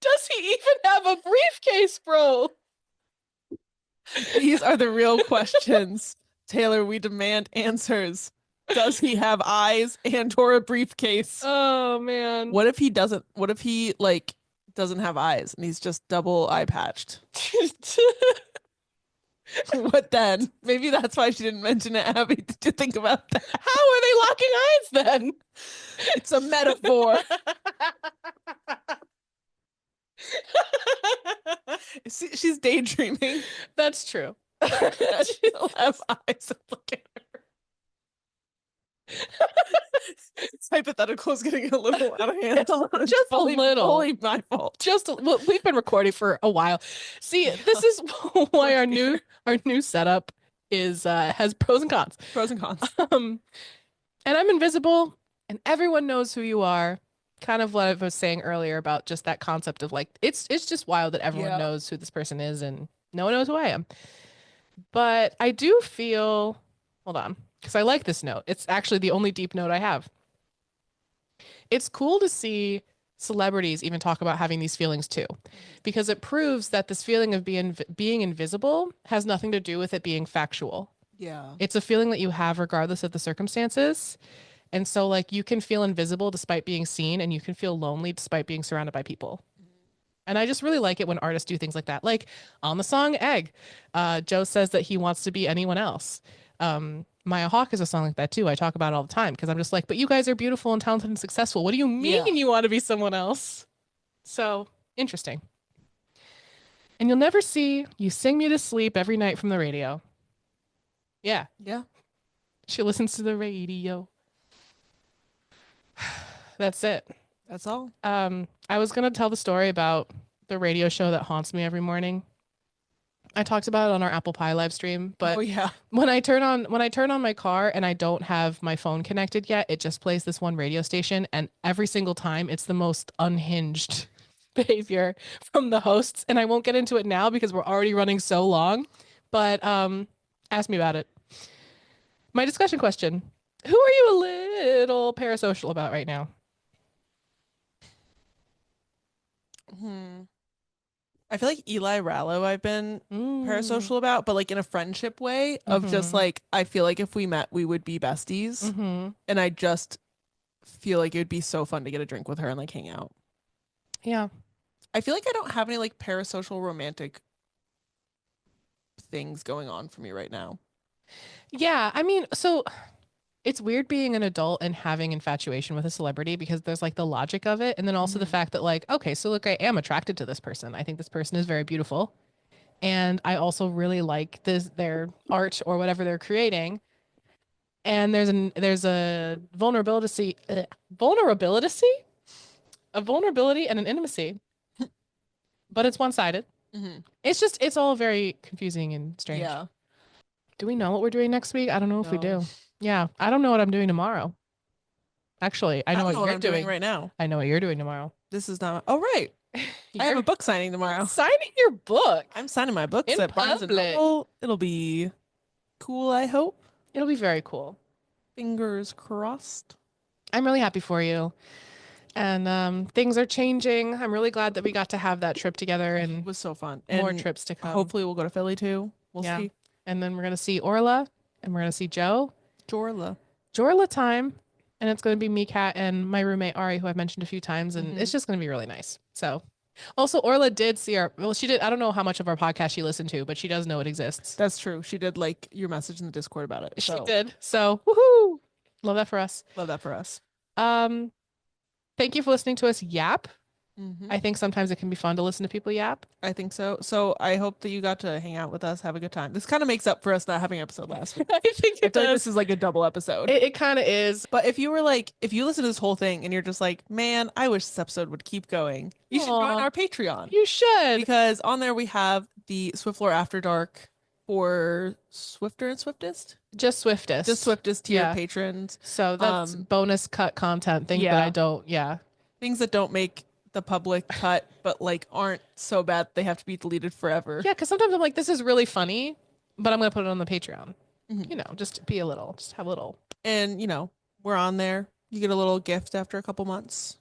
Does he even have a briefcase, bro? These are the real questions. Taylor, we demand answers. Does he have eyes and or a briefcase? Oh man. What if he doesn't? What if he like doesn't have eyes and he's just double eye patched? What then? Maybe that's why she didn't mention it, Abby. Did you think about that? How are they locking eyes then? It's a metaphor. She's daydreaming. That's true. She'll have eyes and look at her. This hypothetical is getting a little out of hand. Just a little. Fully my fault. Well, we've been recording for a while. See, this is why our new setup is has pros and cons. Pros and cons. And I'm invisible, and everyone knows who you are. Kind of what I was saying earlier about just that concept of like it's just wild that everyone knows who this person is, and no one knows who I am. But I do feel, hold on, because I like this note. It's actually the only deep note I have. It's cool to see celebrities even talk about having these feelings too, because it proves that this feeling of being invisible has nothing to do with it being factual. Yeah. It's a feeling that you have regardless of the circumstances. And so like you can feel invisible despite being seen, and you can feel lonely despite being surrounded by people. And I just really like it when artists do things like that. Like on the song Egg, Joe says that he wants to be anyone else. Maya Hawke is a song like that too. I talk about it all the time because I'm just like, but you guys are beautiful and talented and successful. What do you mean you want to be someone else? So interesting. And you'll never see you sing me to sleep every night from the radio. Yeah. Yeah. She listens to the radio. That's it. That's all. I was gonna tell the story about the radio show that haunts me every morning. I talked about it on our apple pie live stream, but when I turn on my car and I don't have my phone connected yet, it just plays this one radio station, and every single time it's the most unhinged behavior from the hosts. And I won't get into it now because we're already running so long, but ask me about it. My discussion question: who are you a little parasocial about right now? I feel like Eli Rallo I've been parasocial about, but like in a friendship way of just like, I feel like if we met, we would be besties. And I just feel like it would be so fun to get a drink with her and like hang out. Yeah. I feel like I don't have any like parasocial romantic things going on for me right now. Yeah. I mean, so it's weird being an adult and having infatuation with a celebrity because there's like the logic of it. And then also the fact that like, okay, so look, I am attracted to this person. I think this person is very beautiful. And I also really like their art or whatever they're creating. And there's a vulnerability and an intimacy, but it's one-sided. It's all very confusing and strange. Yeah. Do we know what we're doing next week? I don't know if we do. Yeah, I don't know what I'm doing tomorrow. Actually, I know what you're I'm doing right now. I know what you're doing tomorrow. This is not. Oh, right. I have a book signing tomorrow. Signing your book. I'm signing my books In at Barnes and public. Noble. It'll be cool, I hope. It'll be very cool. Fingers crossed. I'm really happy for you. And things are changing. I'm really glad that we got to have that trip together, and It was so fun. more And trips to come. hopefully we'll go to Philly too. We'll Yeah. see. And then we're going to see Orla, and we're going to see Joe. Jorla time. And it's going to be me, Kat, and my roommate Ari, who I've mentioned a few times, and it's just going to be really nice. So Also, Orla did see our, well, she did, I don't know how much of our podcast she listened to, but she does know it exists. That's true. She did like your message in the Discord about it. She So did. So, woohoo. Love that for us. love that for us. Um, Thank you for listening to us yap. Mhm. I think sometimes it can be fun to listen to people yap. I think so. So I hope that you got to hang out with us, have a good time. This kind of makes up for us not having an episode last week. I think I it feel like does. this is like a double episode. It kind of is. But if you were like, if you listen to this whole thing and you're just like, man, I wish this episode would keep going, you should join Aw. our Patreon. You should. Because on there we have the Swiftlore After Dark for Swifter and Swiftest. Just Swiftest. Just Swiftest tier Yeah. patrons. So that's bonus cut content. Things that yeah. I don't, Things that don't make the public cut, but like aren't so bad they have to be deleted forever. Yeah, because sometimes I'm like, this is really funny, but I'm going to put it on the Patreon. Mhm. You know, just be a little, just have a little. And, you know, we're on there. You get a little gift after a couple months.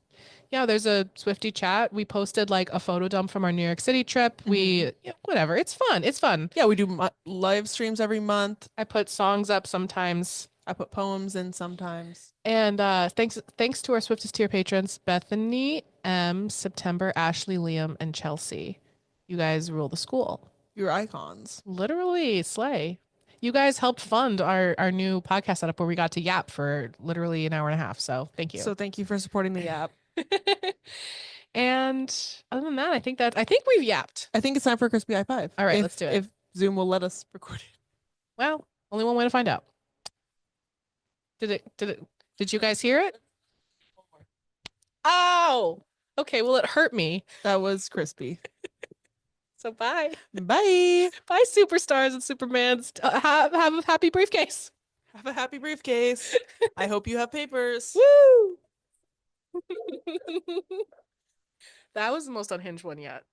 Yeah, there's a Swifty chat. We posted like a photo dump from our New York City trip. We, whatever. It's fun. It's fun. Yeah, we do live streams every month. I put songs up sometimes. I put poems in sometimes. And thanks to our Swiftest tier patrons, Bethany, M, September, Ashley, Liam, and Chelsea. You guys rule the school. Your icons. Literally, slay. You guys helped fund our new podcast setup where we got to yap for literally an hour and a half. So thank you. So thank you for supporting the app. And other than that, I think we've yapped. I think it's time for a crispy i5. All right, If- let's do it. If Zoom will let us record it. Well, only one way to find out. Did you guys hear it? Oh, okay. Well, it hurt me. That was crispy. So bye. Bye. Bye, superstars and supermans. Have a happy briefcase. Have a happy briefcase. I hope you have papers. Woo! That was the most unhinged one yet.